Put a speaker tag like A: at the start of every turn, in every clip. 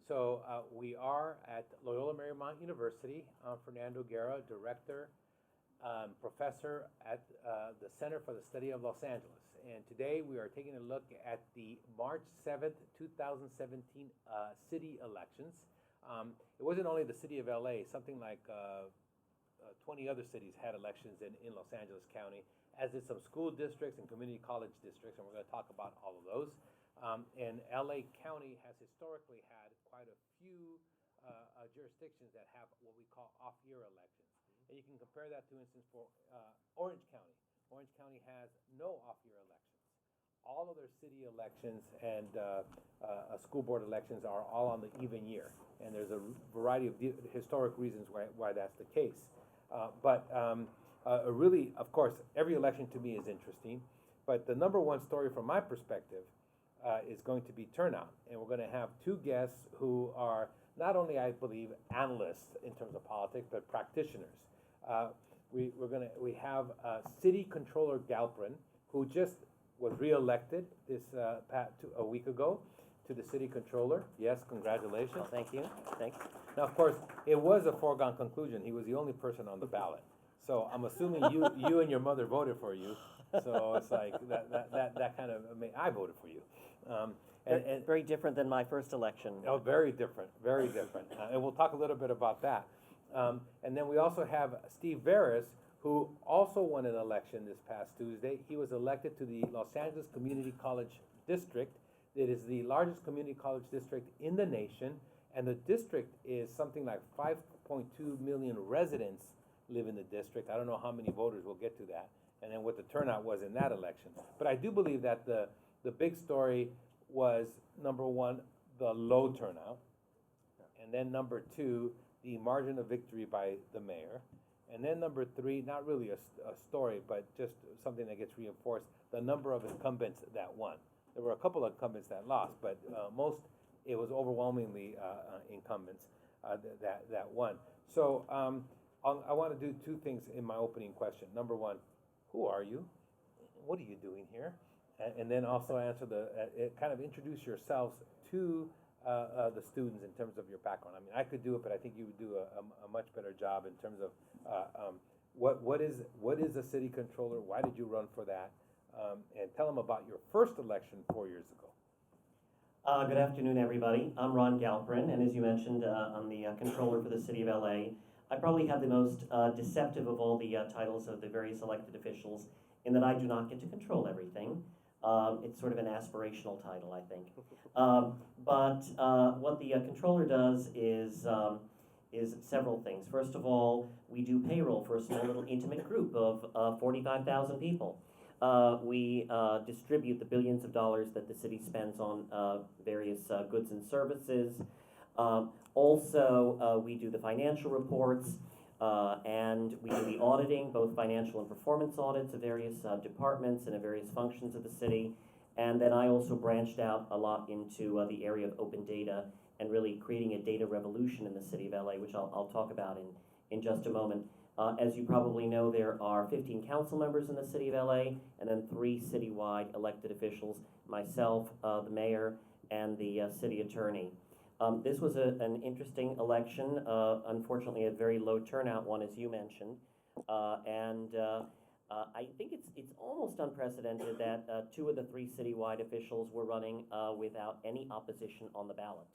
A: We are at Loyola Marymount University. I'm Fernando Guerra, Director, Professor at the Center for the Study of Los Angeles. And today we are taking a look at the March 7th, 2017 city elections. It wasn't only the city of LA, something like 20 other cities had elections in Los Angeles County, as did some school districts and community college districts, and we're going to talk about all of those. And LA County has historically had quite a few jurisdictions that have what we call off-year elections. And you can compare that, to instance, for Orange County. Orange County has no off-year elections. All of their city elections and school board elections are all on the even year. And there's a variety of historic reasons why that's the case. Really, of course, every election to me is interesting. But the number one story from my perspective is going to be turnout. And we're going to have two guests who are not only, I believe, analysts in terms of politics, but practitioners. We have City Controller Galperin, who just was reelected a week ago to the City Controller. Yes, congratulations.
B: Oh, thank you. Thanks.
A: Now, of course, it was a foregone conclusion. He was the only person on the ballot. So I'm assuming you and your mother voted for you. So it's like that kind of, I voted for you.
B: And very different than my first election.
A: Oh, very different, very different. And we'll talk a little bit about that. And then we also have Steve Veras, who also won an election this past Tuesday. He was elected to the Los Angeles Community College District. It is the largest community college district in the nation, and the district is something like 5.2 million residents live in the district. I don't know how many voters, we'll get to that, and then what the turnout was in that election. But I do believe that the big story was, number one, the low turnout, and then number two, the margin of victory by the mayor. And then number three, not really a story, but just something that gets reinforced, the number of incumbents that won. There were a couple of incumbents that lost, but it was overwhelmingly incumbents that won. So I want to do two things in my opening question. Number one, who are you? What are you doing here? And then also answer kind of introduce yourselves to the students in terms of your background. I mean, I could do it, but I think you would do a much better job in terms of what is a city controller? Why did you run for that? And tell them about your first election 4 years ago.
B: Good afternoon, everybody. I'm Ron Galperin, and as you mentioned, I'm the controller for the city of LA. I probably have the most deceptive of all the titles of the various elected officials, in that I do not get to control everything. It's sort of an aspirational title, I think. But what the controller does is several things. First of all, we do payroll for a small little intimate group of 45,000 people. We distribute the billions of dollars that the city spends on various goods and services. Also, we do the financial reports, and we do the auditing, both financial and performance audits of various departments and of various functions of the city. And then I also branched out a lot into the area of open data and really creating a data revolution in the city of LA, which I'll talk about in just a moment. As you probably know, there are 15 council members in the city of LA, and then 3 citywide elected officials, myself, the mayor, and the city attorney. This was an interesting election, unfortunately a very low turnout one, as you mentioned, and I think it's almost unprecedented that 2 of the 3 citywide officials were running without any opposition on the ballot,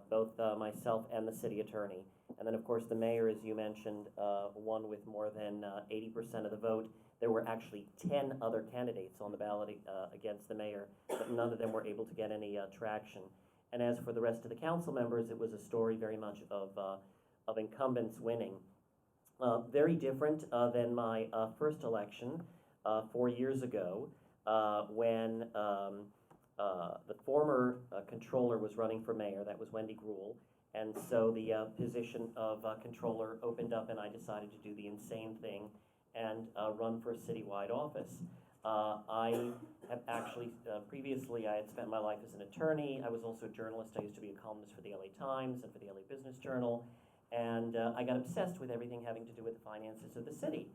B: both myself and the city attorney. And then, of course, the mayor, as you mentioned, won with more than 80% of the vote. There were actually 10 other candidates on the ballot against the mayor, but none of them were able to get any traction. And as for the rest of the council members, it was a story very much of incumbents winning. Very different than my first election 4 years ago, when the former controller was running for mayor. That was Wendy Gruhl. And so the position of controller opened up, and I decided to do the insane thing and run for a citywide office. I have actually, previously I had spent my life as an attorney. I was also a journalist. I used to be a columnist for the LA Times and for the LA Business Journal. And I got obsessed with everything having to do with the finances of the city.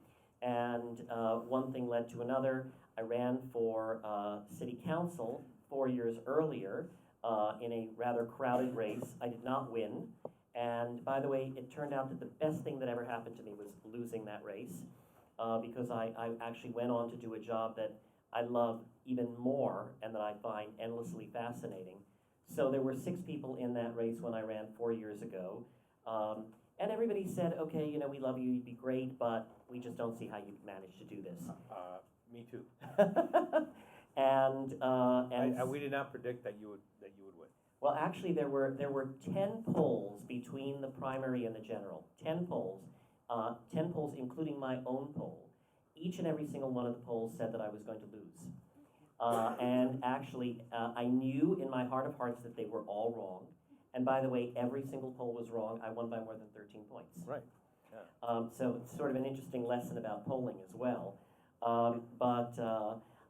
B: And one thing led to another. I ran for city council 4 years earlier in a rather crowded race. I did not win. And by the way, it turned out that the best thing that ever happened to me was losing that race, because I actually went on to do a job that I love even more and that I find endlessly fascinating. So there were 6 people in that race when I ran 4 years ago. And everybody said, okay, you know, we love you, you'd be great, but we just don't see how you'd manage to do this.
A: Me too.
B: And
A: we did not predict that you would win.
B: well, actually, there were 10 polls between the primary and the general. 10 polls, 10 polls, including my own poll. Each and every single one of the polls said that I was going to lose. And actually, I knew in my heart of hearts that they were all wrong. And by the way, every single poll was wrong. I won by more than 13 points.
A: Right. Yeah.
B: So it's sort of an interesting lesson about polling as well. But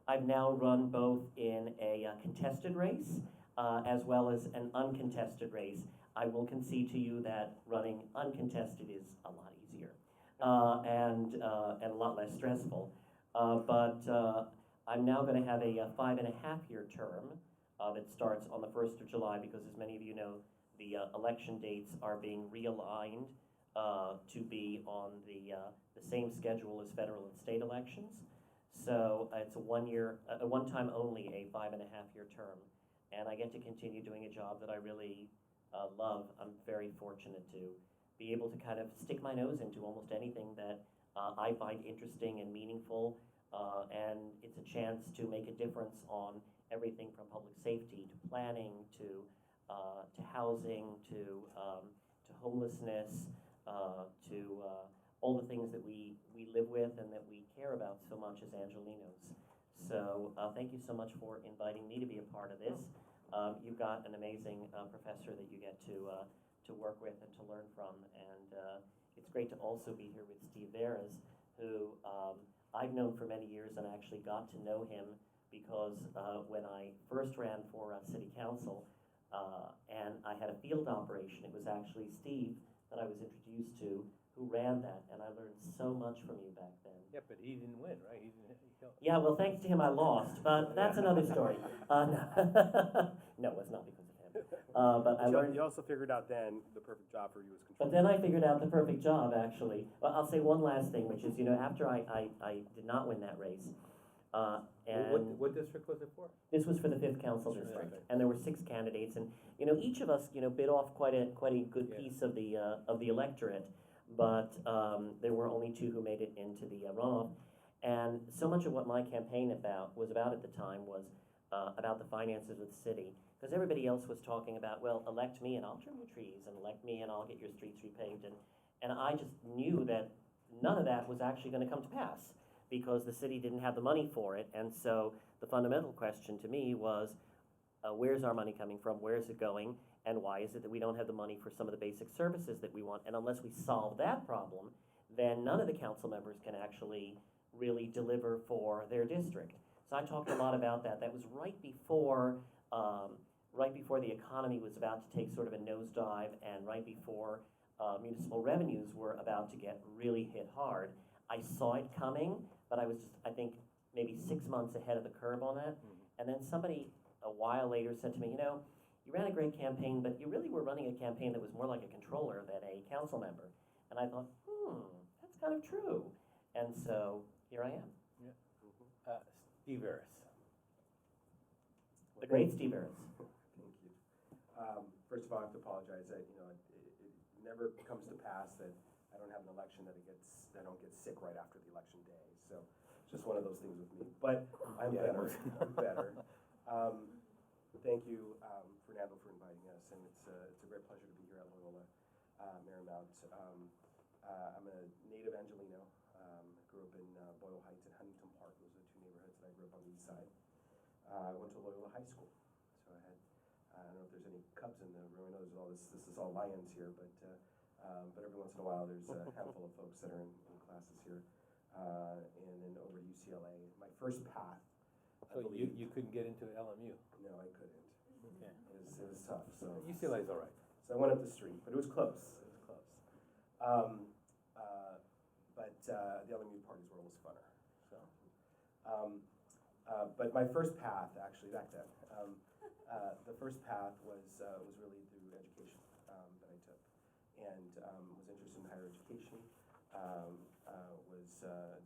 B: I've now run both in a contested race as well as an uncontested race. I will concede to you that running uncontested is a lot easier and a lot less stressful. But I'm now going to have a 5.5-year term that starts on the 1st of July because, as many of you know, the election dates are being realigned to be on the same schedule as federal and state elections. So it's a one-time only, a 5.5-year term. And I get to continue doing a job that I really love. I'm very fortunate to be able to kind of stick my nose into almost anything that I find interesting and meaningful. And it's a chance to make a difference on everything from public safety to planning to housing to homelessness to all the things that we live with and that we care about so much as Angelinos. So thank you so much for inviting me to be a part of this. You've got an amazing professor that you get to work with and to learn from, and it's great to also be here with Steve Veras, who I've known for many years and actually got to know him because when I first ran for city council and I had a field operation, it was actually Steve that I was introduced to who ran that, and I learned so much from you back then.
A: Yeah, but he didn't win, right?
B: Yeah, well, thanks to him I lost, but that's another story. No, it was not because of him. But I learned.
C: You also figured out then the perfect job for you was control.
B: But then I figured out the perfect job, actually. Well, I'll say one last thing, which is, you know, after I did not win that race, and
A: what district was it for?
B: this was for the 5th council district, and there were 6 candidates, and you know, each of us, you know, bit off quite a good piece of the electorate, but there were only 2 who made it into the runoff, and so much of what my campaign was about at the time was about the finances of the city, because everybody else was talking about, well, elect me and I'll trim your trees, and elect me and I'll get your streets repaved, and I just knew that none of that was actually going to come to pass, because the city didn't have the money for it. And so the fundamental question to me was, where's our money coming from, where is it going, and why is it that we don't have the money for some of the basic services that we want? And unless we solve that problem, then none of the council members can actually really deliver for their district. So I talked a lot about that. That was right before the economy was about to take sort of a nosedive, and right before municipal revenues were about to get really hit hard. I saw it coming, but I was just, I think, maybe 6 months ahead of the curve on that. And then somebody a while later said to me, you know, you ran a great campaign, but you really were running a campaign that was more like a controller than a council member. And I thought, that's kind of true. And so here I am.
A: Yeah. Steve Veras.
B: The great Steve Veras.
C: Thank you. First of all, I have to apologize that it never comes to pass that I don't have an election that I don't get sick right after the election day. So it's just one of those things with me. But I'm better. I'm better. Thank you, Fernando, for inviting us, and it's a great pleasure to be here at Loyola Marymount. I'm a native Angelino. Grew up in Boyle Heights and Huntington Park. Those are the 2 neighborhoods that I grew up on the east side. I went to Loyola High School, so I don't know if there's any Cubs in the room. I know there's all this is all Lions here, but every once in a while there's a handful of folks that are in classes here, and then over to UCLA. My first path.
A: So you couldn't get into LMU?
C: No, I couldn't.
A: Okay.
C: It was tough. So
A: UCLA's all right.
C: So I went up the street, but it was close. It was close. But the LMU parties were almost funner. So, but my first path, actually, back then, The first path was really through education that I took, and was interested in higher education.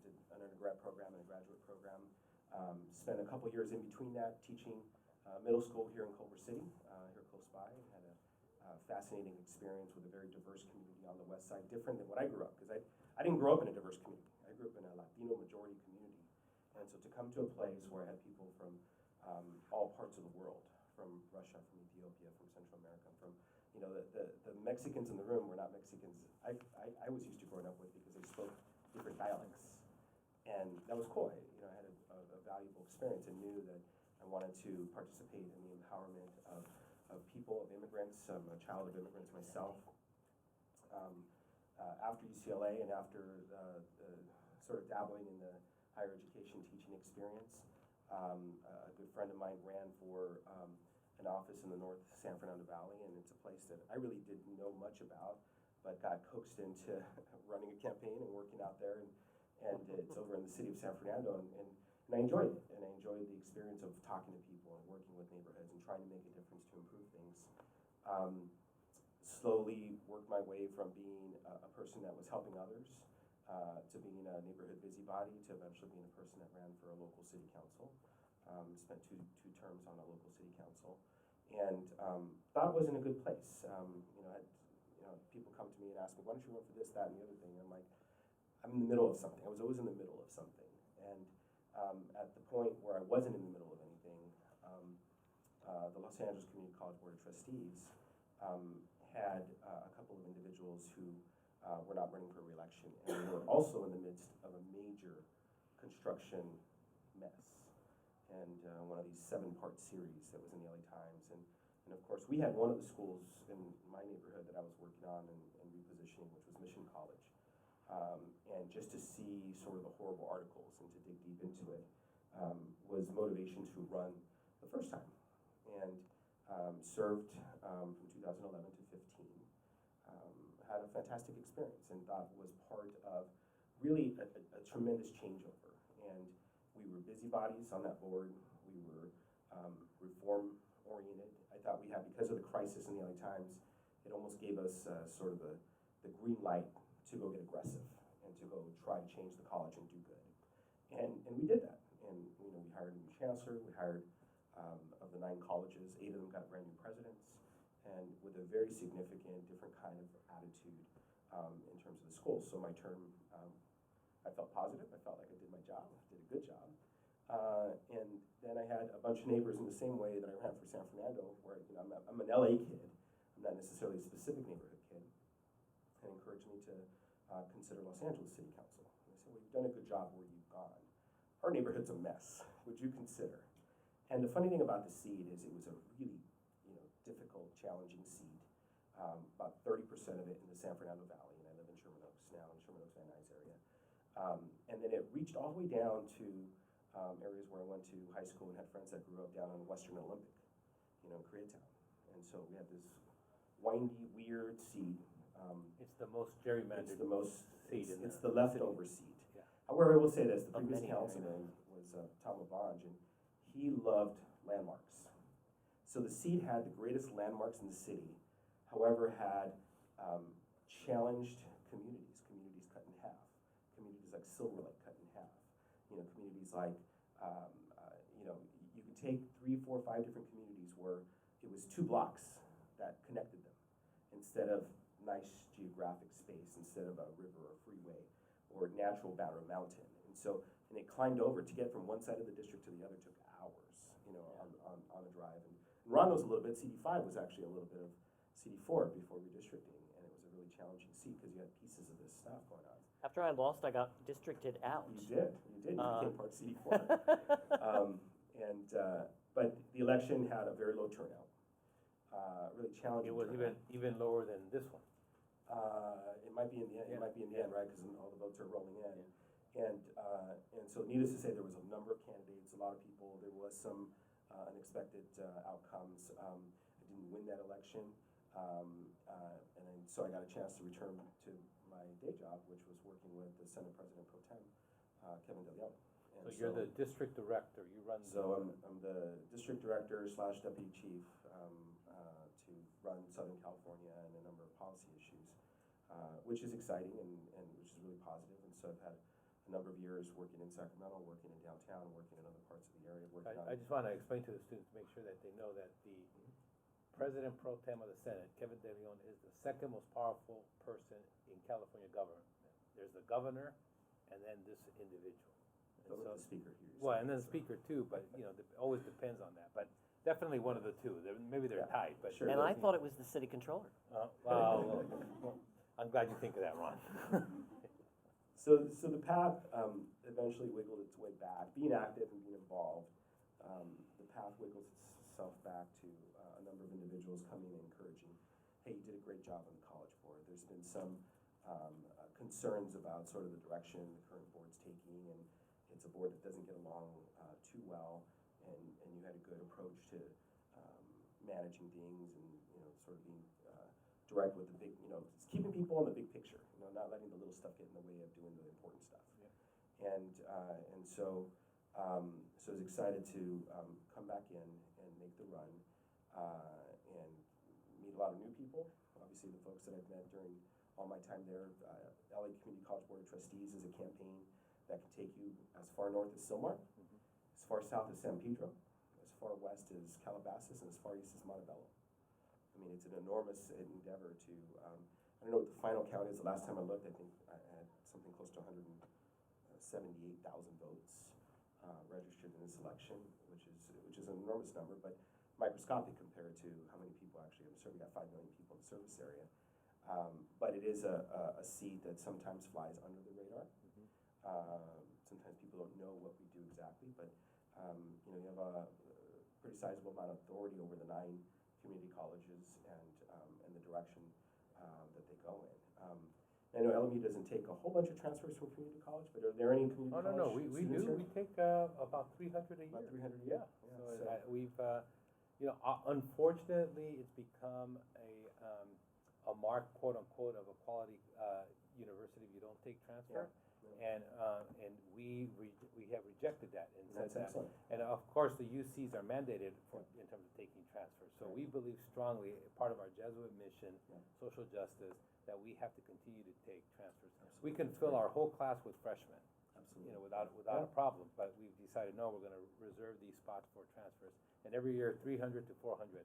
C: Did an undergrad program and a graduate program. Spent a couple years in between that teaching middle school here in Culver City, here close by. Had a fascinating experience with a very diverse community on the west side, different than what I grew up, because I didn't grow up in a diverse community. I grew up in a Latino majority community. And so to come to a place where I had people from all parts of the world, from Russia, from Ethiopia, from Central America, from, the Mexicans in the room were not Mexicans I was used to growing up with, because they spoke different dialects. And that was cool. I had a valuable experience and knew that I wanted to participate in the empowerment of people, of immigrants. I'm a child of immigrants myself. After UCLA and after sort of dabbling in the higher education teaching experience, a good friend of mine ran for an office in the North San Fernando Valley, and it's a place that I really didn't know much about, but got coaxed into running a campaign and working out there, and it's over in the city of San Fernando, and I enjoyed it, and I enjoyed the experience of talking to people and working with neighborhoods and trying to make a difference to improve things. Slowly worked my way from being a person that was helping others to being a neighborhood busybody, to eventually being a person that ran for a local city council. Spent two terms on a local city council, and thought it was in a good place. People come to me and ask me, why don't you run for this, that, and the other thing? And I'm like, I'm in the middle of something. I was always in the middle of something. And at the point where I wasn't in the middle of anything, the Los Angeles Community College Board of Trustees had a couple of individuals who were not running for re-election, and we were also in the midst of a major construction mess, and one of these 7-part series that was in the LA Times. And of course, we had one of the schools in my neighborhood that I was working on and repositioning, which was Mission College. And just to see sort of the horrible articles and to dig deep into it was motivation to run the first time. And served from 2011 to 15. Had a fantastic experience and thought was part of really a tremendous changeover. And we were busybodies on that board. We were reform oriented. I thought we had, because of the crisis in the LA Times, it almost gave us sort of the green light to go get aggressive and to go try to change the college and do good. And we did that. And we hired a new chancellor. We hired, of the 9 colleges, 8 of them got brand new presidents, and with a very significant different kind of attitude in terms of the school. So my term, I felt positive. I felt like I did my job. I did a good job. And then I had a bunch of neighbors in the same way that I ran for San Fernando, where I'm an LA kid. I'm not necessarily a specific neighborhood kid, and encouraged me to consider Los Angeles City Council. And I said, well, you've done a good job where you've gone. Our neighborhood's a mess. Would you consider? And the funny thing about the seed is it was a really, difficult, challenging seed. About 30% of it in the San Fernando Valley, and I live in Sherman Oaks now, in Sherman Oaks, Van Nuys area. And then it reached all the way down to areas where I went to high school and had friends that grew up down on Western Olympic, Koreatown. And so we had this windy, weird seed.
A: It's the most gerrymandered
C: It's the most
A: seed in
C: it's
A: the
C: the leftover
A: city.
C: seed.
A: Yeah.
C: However, I will say this: the
B: Of
C: previous
B: many
C: councilman was Tom LaBonge, and he loved landmarks. So the seed had the greatest landmarks in the city. However, had challenged communities cut in half. Communities like Silver Lake cut in half. Communities like you could take 3, 4, 5 different communities where it was 2 blocks that connected them, instead of nice geographic space, instead of a river or freeway or natural boundary mountain. And it climbed over to get from one side of the district to the other took hours, on a drive. And Ron knows a little bit. CD5 was actually a little bit of CD4 before redistricting, and it was a really challenging seat because you had pieces of this stuff going on.
B: After I lost, I got districted out.
C: You did. You became part of CD4. But the election had a very low turnout. Really challenging.
A: It was
C: turnout.
A: even lower than this one.
C: It might be in the end.
A: Yeah.
C: It might be in the end, right? Because all the votes are rolling in. And so, needless to say, there was a number of candidates, a lot of people. There was some unexpected outcomes. I didn't win that election, so I got a chance to return to my day job, which was working with the Senate President Pro Tem, Kevin DeLeon. And
A: So you're the district director, you run.
C: So I'm the district director / deputy chief to run Southern California and a number of policy issues, which is exciting and which is really positive. And so I've had a number of years working in Sacramento, working in downtown, working in other parts of the area.
A: I just want to explain to the students, make sure that they know that the President Pro Tem of the Senate, Kevin De Leon, is the second most powerful person in California government. There's the governor and then this individual. And
C: the speaker here.
A: well, and then the speaker too, but you know, it always depends on that. But definitely one of the two. Maybe they're tied, but
C: Sure.
B: And I thought it was the city controller.
A: Well, I'm glad you think of that, Ron.
C: So the path eventually wiggled its way back. Being active and being involved, the path wiggles itself back to a number of individuals coming and encouraging, hey, you did a great job on the College Board. There's been some concerns about sort of the direction the current board's taking, and it's a board that doesn't get along too well, and you had a good approach to managing things and, you know, sort of being direct with the big, you know, keeping people in the big picture, you know, not letting the little stuff get in the way of doing the important stuff. Yeah. And so I was excited to come back in and make the run and meet a lot of new people. Obviously, the folks that I've met during all my time there, LA Community College Board of Trustees is a campaign that can take you as far north as Silmar, as far south as San Pedro, as far west as Calabasas, and as far east as Montebello. I mean, it's an enormous endeavor to, I don't know what the final count is. The last time I looked, I think I had something close to 178,000 votes registered in this election, which is an enormous number, but microscopic compared to how many people actually, I'm sure we got 5 million people in the service area. But it is a seat that sometimes flies under the radar. Sometimes people don't know what we do exactly, but you know, you have a pretty sizable amount of authority over the 9 community colleges and the direction that they go in. I know LMU doesn't take a whole bunch of transfers from community college, but are there any community college
A: No, we
C: students
A: do.
C: here?
A: We take about 300 a year.
C: About 300 a year?
A: Yeah. So we've, you know, unfortunately, it's become a mark, quote unquote, of a quality university if you don't take transfer. And we have rejected that and said
C: That's
A: that.
C: excellent.
A: And of course, the UCs are mandated in terms of taking transfers. So we believe strongly, part of our Jesuit mission, social justice, that we have to continue to take transfers.
C: Absolutely.
A: We can fill our whole class with freshmen,
C: Absolutely.
A: you know, without a problem. But we've decided, no, we're going to reserve these spots for transfers. And every year, 300 to 400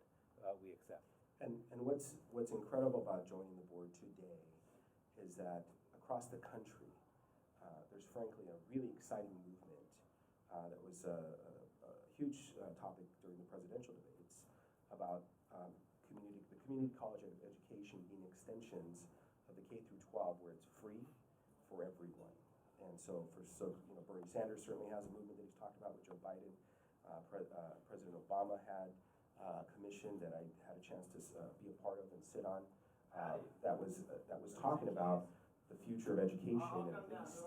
A: we accept.
C: And what's incredible about joining the board today is that across the country, there's frankly a really exciting movement that was a huge topic during the presidential debates about the community college education being extensions of the K through 12, where it's free for everyone. And so you know, Bernie Sanders certainly has a movement that he's talked about with Joe Biden. President Obama had a commission that I had a chance to be a part of and sit on that was talking about the future of education, and at least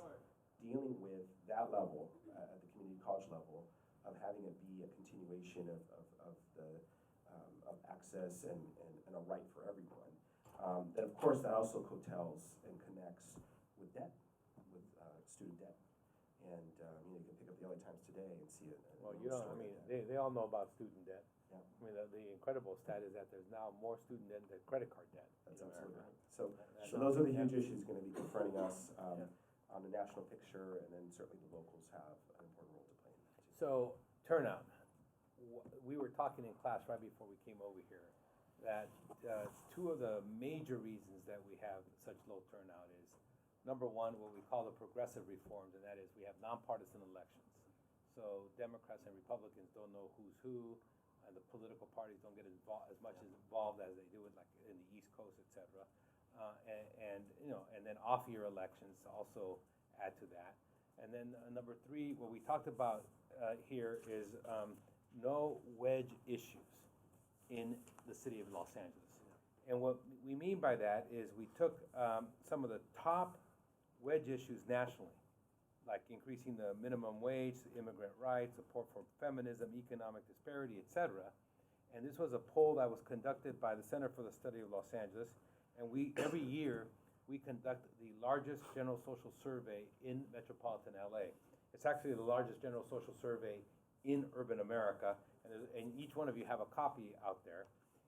C: dealing with that level at the community college level of having it be a continuation of access and a right for everyone. Then of course that also coattails and connects with debt, with student debt. And you know, you can pick up the LA Times today and see it.
A: Well, you know, I mean, they all know about student debt.
C: Yeah.
A: I mean, the incredible stat is that there's now more student debt than credit card debt.
C: That's absolutely right. So those are the huge issues going to be confronting us on the national picture, and then certainly the locals have an important role to play in that too.
A: So turnout. We were talking in class right before we came over here that two of the major reasons that we have such low turnout is, number one, what we call the progressive reforms, and that is we have nonpartisan elections. So Democrats and Republicans don't know who's who, and the political parties don't get as much involved as they do like in the East Coast, et cetera. And you know, and then off-year elections also add to that. And then number three, what we talked about here is no wedge issues in the city of Los Angeles. And what we mean by that is we took some of the top wedge issues nationally, like increasing the minimum wage, immigrant rights, support for feminism, economic disparity, et cetera. And this was a poll that was conducted by the Center for the Study of Los Angeles. And every year, we conduct the largest general social survey in metropolitan LA. It's actually the largest general social survey in urban America, and each one of you have a copy out there.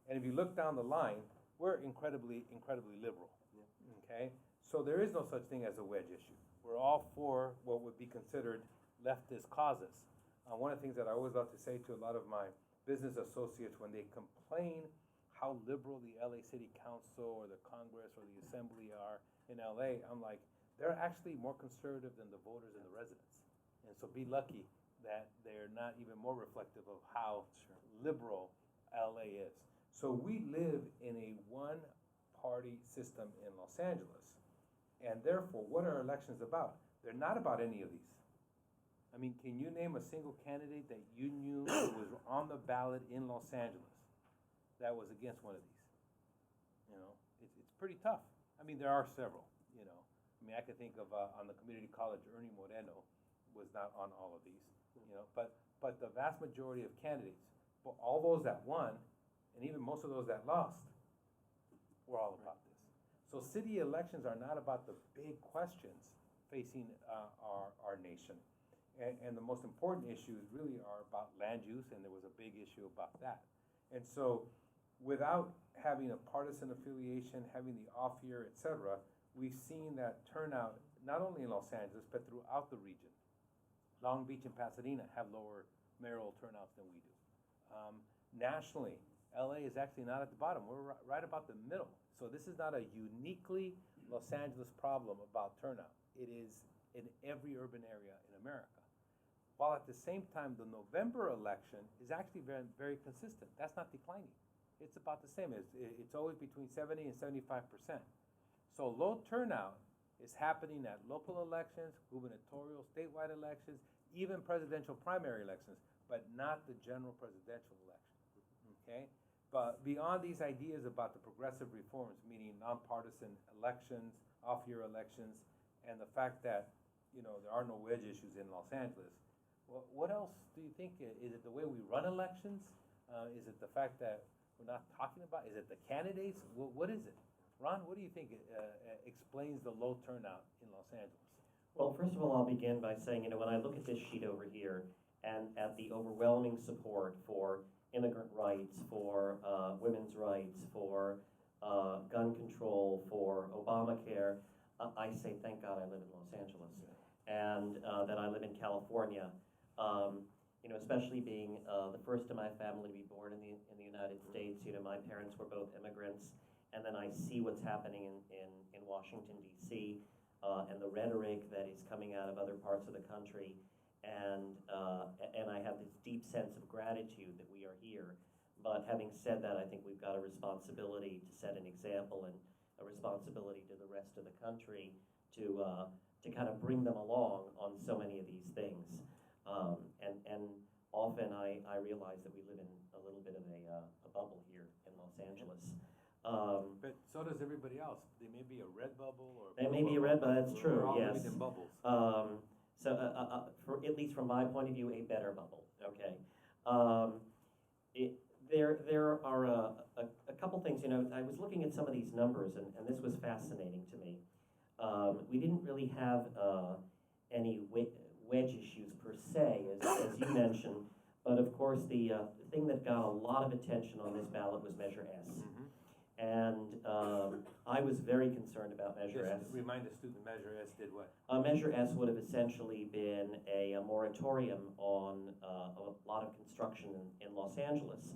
A: And if you look down the line, we're incredibly liberal, okay? So there is no such thing as a wedge issue. We're all for what would be considered leftist causes. One of the things that I always love to say to a lot of my business associates when they complain how liberal the LA City Council or the Congress or the Assembly are in LA, I'm like, they're actually more conservative than the voters and the residents. And so be lucky that they're not even more reflective of how liberal LA is. So we live in a one-party system in Los Angeles. And therefore, what are elections about? They're not about any of these. I mean, can you name a single candidate that you knew was on the ballot in Los Angeles that was against one of these? You know, it's pretty tough. I mean, there are several, you know. I mean, I could think of, on the community college, Ernie Moreno was not on all of these, you know. But the vast majority of candidates, but all those that won, and even most of those that lost, were all about this. So city elections are not about the big questions facing our nation. And the most important issues really are about land use, and there was a big issue about that. And so without having a partisan affiliation, having the off year, et cetera, we've seen that turnout not only in Los Angeles, but throughout the region. Long Beach and Pasadena have lower mayoral turnouts than we do. Nationally, LA is actually not at the bottom. We're right about the middle. So this is not a uniquely Los Angeles problem about turnout. It is in every urban area in America. While at the same time, the November election is actually very, very consistent. That's not declining. It's about the same. It's always between 70 and 75%. So low turnout is happening at local elections, gubernatorial, statewide elections, even presidential primary elections, but not the general presidential election, okay? But beyond these ideas about the progressive reforms, meaning nonpartisan elections, off-year elections, and the fact that, you know, there are no wedge issues in Los Angeles, well, what else do you think? Is it the way we run elections? Is it the fact that we're not talking about? Is it the candidates? What is it? Ron, what do you think explains the low turnout in Los Angeles?
B: Well, first of all, I'll begin by saying, you know, when I look at this sheet over here and at the overwhelming support for immigrant rights, for women's rights, for gun control, for Obamacare, I say, thank God I live in Los Angeles, and that I live in California. You know, especially being the first in my family to be born in the United States. You know, my parents were both immigrants, and then I see what's happening in Washington, D.C., and the rhetoric that is coming out of other parts of the country, and I have this deep sense of gratitude that we are here. But having said that, I think we've got a responsibility to set an example and a responsibility to the rest of the country to kind of bring them along on so many of these things. And often I realize that we live in a little bit of a bubble here in Los Angeles.
A: But so does everybody else. They may be a red bubble or
B: They may be a red bubble, that's true,
A: we're all
B: yes.
A: living in bubbles.
B: So for, at least from my point of view, a better bubble, okay? There are a couple things, you know, I was looking at some of these numbers, and this was fascinating to me. We didn't really have any wedge issues per se, as you mentioned, but of course the thing that got a lot of attention on this ballot was Measure S.
A: Mm-hmm.
B: And I was very concerned about Measure S.
A: Remind the student, Measure S did what?
B: Measure S would have essentially been a moratorium on a lot of construction in Los Angeles.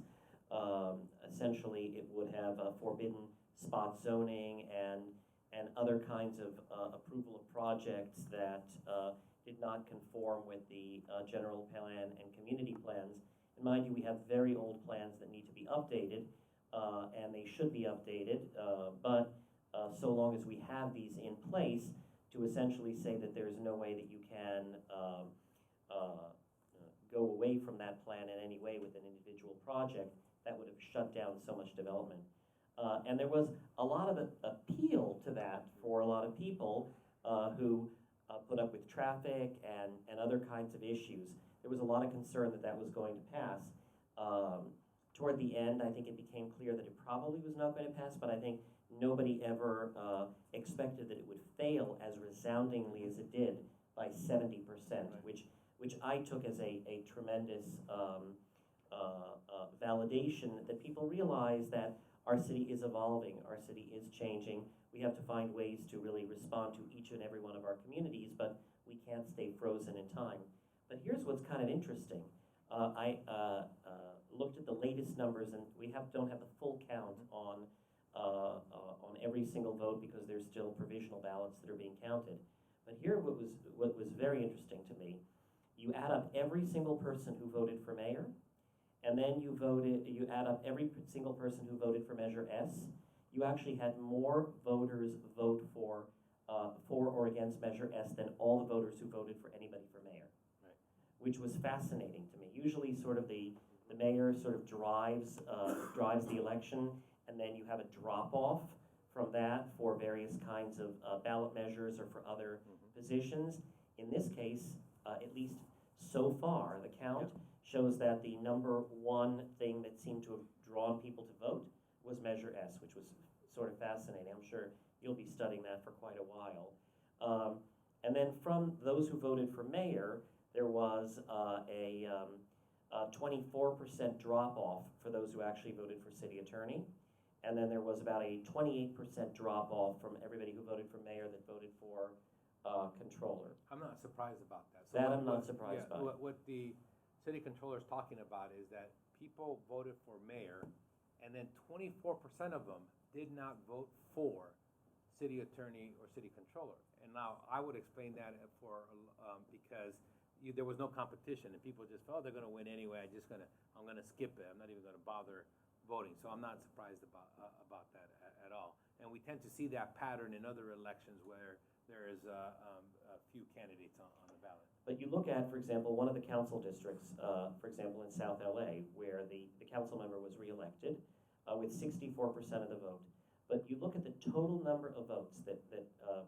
B: Essentially, it would have forbidden spot zoning and other kinds of approval of projects that did not conform with the general plan and community plans. And mind you, we have very old plans that need to be updated, and they should be updated, but so long as we have these in place to essentially say that there's no way that you can go away from that plan in any way with an individual project, that would have shut down so much development. And there was a lot of appeal to that for a lot of people who put up with traffic and other kinds of issues. There was a lot of concern that that was going to pass. Toward the end, I think it became clear that it probably was not going to pass, but I think nobody ever expected that it would fail as resoundingly as it did by 70%,
A: Right.
B: which I took as a tremendous validation that people realize that our city is evolving, our city is changing. We have to find ways to really respond to each and every one of our communities, but we can't stay frozen in time. But here's what's kind of interesting. I looked at the latest numbers, and we don't have the full count on every single vote because there's still provisional ballots that are being counted. But here, what was very interesting to me, you add up every single person who voted for mayor, and then you add up every single person who voted for Measure S. You actually had more voters vote for or against Measure S than all the voters who voted for anybody for mayor,
A: Right.
B: which was fascinating to me. Usually, sort of the mayor sort of drives the election, and then you have a drop off from that for various kinds of ballot measures or for other positions. In this case, at least so far, the count shows that the number one thing that seemed to have drawn people to vote was Measure S, which was sort of fascinating. I'm sure you'll be studying that for quite a while. And then from those who voted for mayor, there was a 24% drop off for those who actually voted for city attorney. And then there was about a 28% drop off from everybody who voted for mayor that voted for controller.
A: I'm not surprised about that.
B: I'm not surprised by.
A: What the city controller is talking about is that people voted for mayor, and then 24% of them did not vote for city attorney or city controller. And now I would explain that because there was no competition, and people just felt they're going to win anyway. I'm going to skip it. I'm not even going to bother voting. So I'm not surprised about that at all. And we tend to see that pattern in other elections where there is a few candidates on the ballot.
B: But you look at, for example, one of the council districts, for example, in South LA, where the council member was reelected with 64% of the vote. But you look at the total number of votes that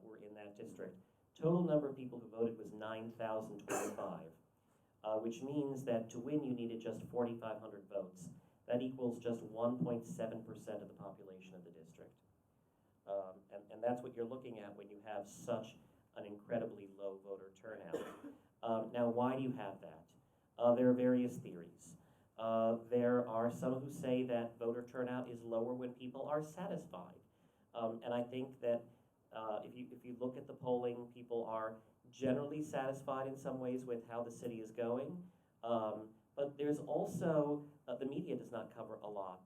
B: were in that district. Total number of people who voted was 9,025, which means that to win you needed just 4,500 votes. That equals just 1.7% of the population of the district. And that's what you're looking at when you have such an incredibly low voter turnout. Now, why do you have that? There are various theories. There are some who say that voter turnout is lower when people are satisfied. And I think that if you look at the polling, people are generally satisfied in some ways with how the city is going. But there's also, the media does not cover a lot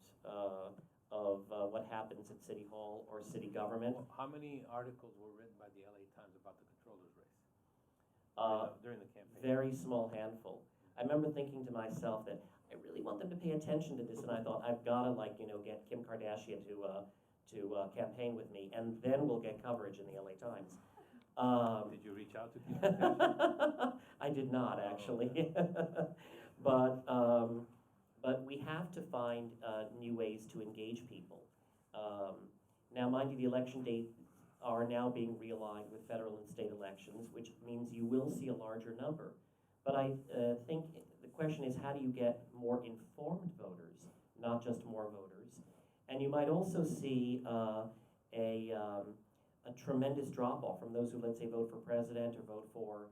B: of what happens at City Hall or city government.
A: Well, how many articles were written by the LA Times about the controller's race during the campaign?
B: Very small handful. I remember thinking to myself that I really want them to pay attention to this, and I thought I've got to get Kim Kardashian to campaign with me, and then we'll get coverage in the LA Times.
A: Did you reach out to Kim Kardashian?
B: I did not actually, but we have to find new ways to engage people. Now, mind you, the election dates are now being realigned with federal and state elections, which means you will see a larger number. But I think the question is, how do you get more informed voters, not just more voters? And you might also see a tremendous drop-off from those who, let's say, vote for president or vote for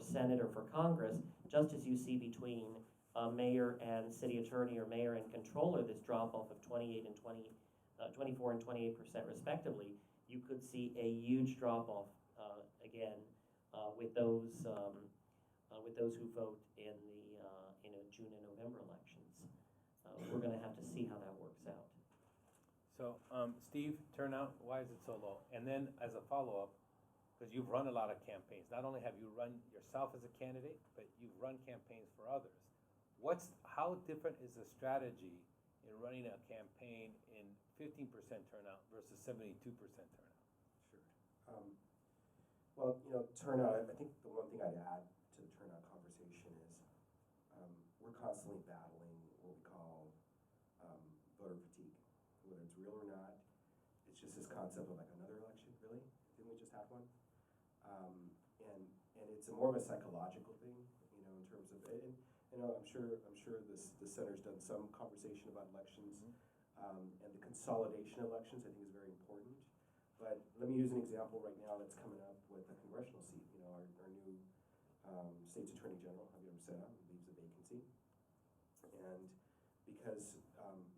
B: Senate or for Congress, just as you see between mayor and city attorney or mayor and controller, this drop-off of 24 and 28% respectively. You could see a huge drop-off again with those who vote in the June and November elections. We're going to have to see how that works out.
A: So, Steve, turnout, why is it so low? And then as a follow-up, because you've run a lot of campaigns, not only have you run yourself as a candidate, but you've run campaigns for others. How different is the strategy in running a campaign in 15% turnout versus 72% turnout?
C: Sure. Well, turnout, I think the one thing I'd add to the turnout conversation is we're constantly battling what we call voter fatigue. Whether it's real or not, it's just this concept of like another election, really? Didn't we just have one? And it's more of a psychological thing, in terms of it. And I'm sure this center's done some conversation about elections, and the consolidation of elections I think is very important. But let me use an example right now that's coming up with a congressional seat. Our new State's Attorney General, Javier Becerra, leaves the vacancy. And because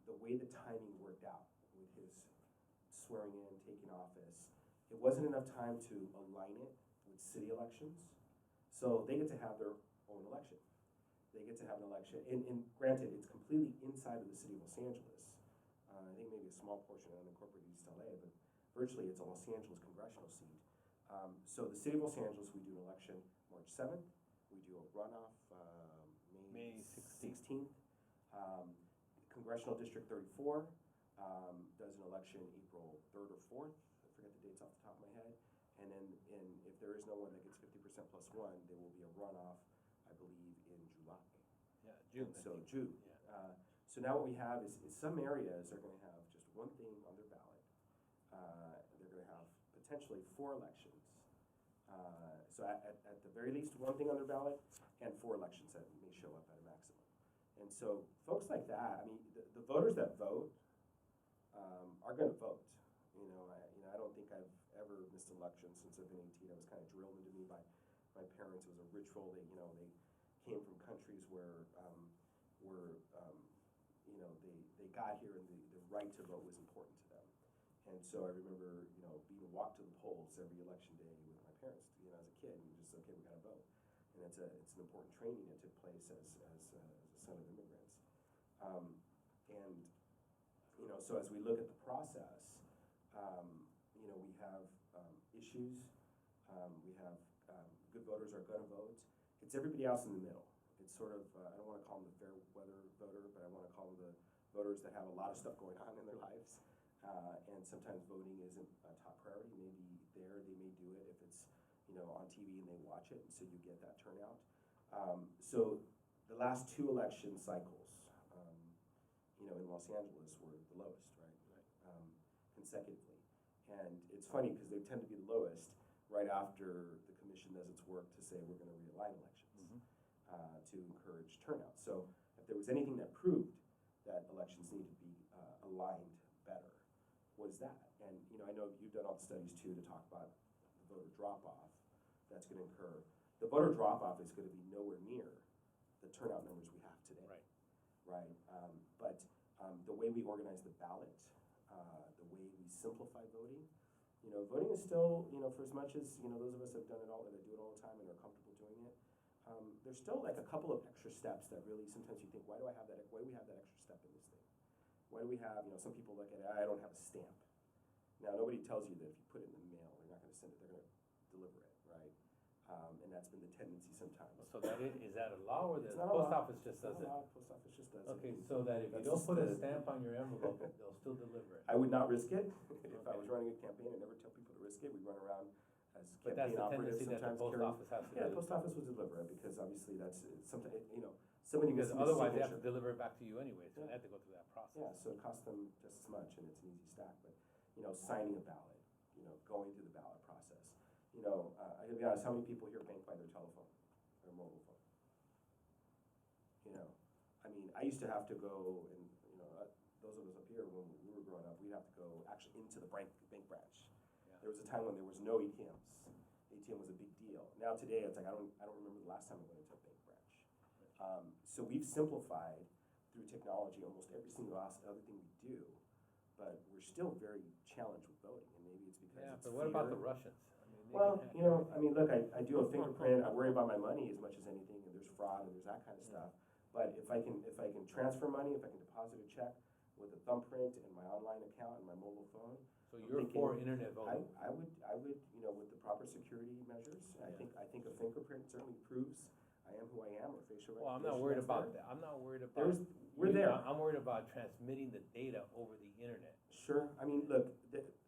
C: the way the timing worked out with his swearing in, taking office, it wasn't enough time to align it with city elections. So they get to have their own election. They get to have an election, and granted, it's completely inside of the city of Los Angeles. I think maybe a small portion of unincorporated East LA, but virtually it's a Los Angeles congressional seat. So the city of Los Angeles, we do an election March 7th. We do a runoff May 16th. Congressional District 34 does an election April 3rd or 4th. I forget the dates off the top of my head. And then if there is no one that gets 50% plus one, there will be a runoff, I believe, in July.
A: Yeah, June.
C: So June. Yeah. So now what we have is some areas are going to have just one thing on their ballot. They're going to have potentially 4 elections. So at the very least, one thing on their ballot and 4 elections that may show up at a maximum. And so folks like that, I mean, the voters that vote are going to vote. I don't think I've ever missed an election since I've been 18. It was kind of drilled into me by my parents. It was a ritual. They came from countries where they got here and the right to vote was important to them. And so I remember, being walked to the polls every election day with my parents, as a kid, and just, okay, we gotta vote. And it's an important training that took place as a son of immigrants. So as we look at the process, we have issues, we have good voters are gonna vote. It's everybody else in the middle. It's sort of, I don't wanna call them the fair weather voter, but I wanna call them the voters that have a lot of stuff going on in their lives. And sometimes voting isn't a top priority. Maybe they may do it if it's, on TV and they watch it, and so you get that turnout. So the last 2 election cycles, in Los Angeles were the lowest, right? Consecutively. And it's funny because they tend to be the lowest right after the commission does its work to say we're going to realign elections to encourage turnout. So if there was anything that proved that elections need to be aligned better, was that. And I know you've done all the studies too to talk about the voter drop-off that's going to occur. The voter drop-off is going to be nowhere near the turnout numbers we have today. Right. But the way we organize the ballot, the way we simplify voting, voting is still, for as much as, those of us that have done it all, that do it all the time and are comfortable doing it, there's still like a couple of extra steps that really sometimes you think, why do we have that extra step in this thing? Why do we have, some people look at it, I don't have a stamp. Now, nobody tells you that if you put it in the mail, they're not going to send it, they're going to deliver it, right? And that's been the tendency sometimes.
A: So is that a law, or the
C: It's not a
A: post
C: law.
A: office just does it?
C: Post office just does it.
A: Okay, so that if you
C: That's
A: don't
C: just
A: put a
C: the-
A: stamp on your envelope, they'll still deliver it.
C: I would not risk it. If I
A: Okay.
C: was running a campaign, I'd never tell people to risk it. We'd run around as
A: But that's
C: campaign
A: the
C: operatives
A: tendency that the
C: sometimes.
A: post
C: carrying-
A: office has to
C: Yeah, the
A: do.
C: post office would deliver it because obviously that's something, somebody
A: Because
C: missing a
A: otherwise they have to
C: signature.
A: deliver it back to you anyway, so they
C: Yeah.
A: have to go through that process.
C: Yeah, so it costs them just as much and it's an easy stack, but, signing a ballot, going through the ballot process. I gotta be honest, how many people here bank by their telephone or mobile phone? I used to have to go and, those of us up here, when we were growing up, we'd have to go actually into the bank branch.
A: Yeah.
C: There was a time when there was no ATMs. ATM was a big deal. Now today, it's like, I don't remember the last time I went into a bank branch. So we've simplified through technology almost every single other thing we do, but we're still very challenged with voting, and maybe it's because
A: Yeah,
C: it's
A: but what about
C: fear.
A: the Russians? I mean, they
C: Well,
A: can hack
C: look, I do a fingerprint. I worry about my money as much as anything, and there's fraud and there's that kind of stuff. But if I can transfer money, if I can deposit a check with a thumbprint and my online account and my mobile phone.
A: So
C: I'm
A: you're
C: thinking
A: for internet voting?
C: I would, with the proper security measures.
A: Yeah.
C: I think a fingerprint certainly proves I am who I am, or facial recognition.
A: Well, I'm not worried
C: that's
A: about
C: there.
A: that. I'm not worried about.
C: We're there.
A: I'm worried about transmitting the data over the internet.
C: Sure. I mean, look,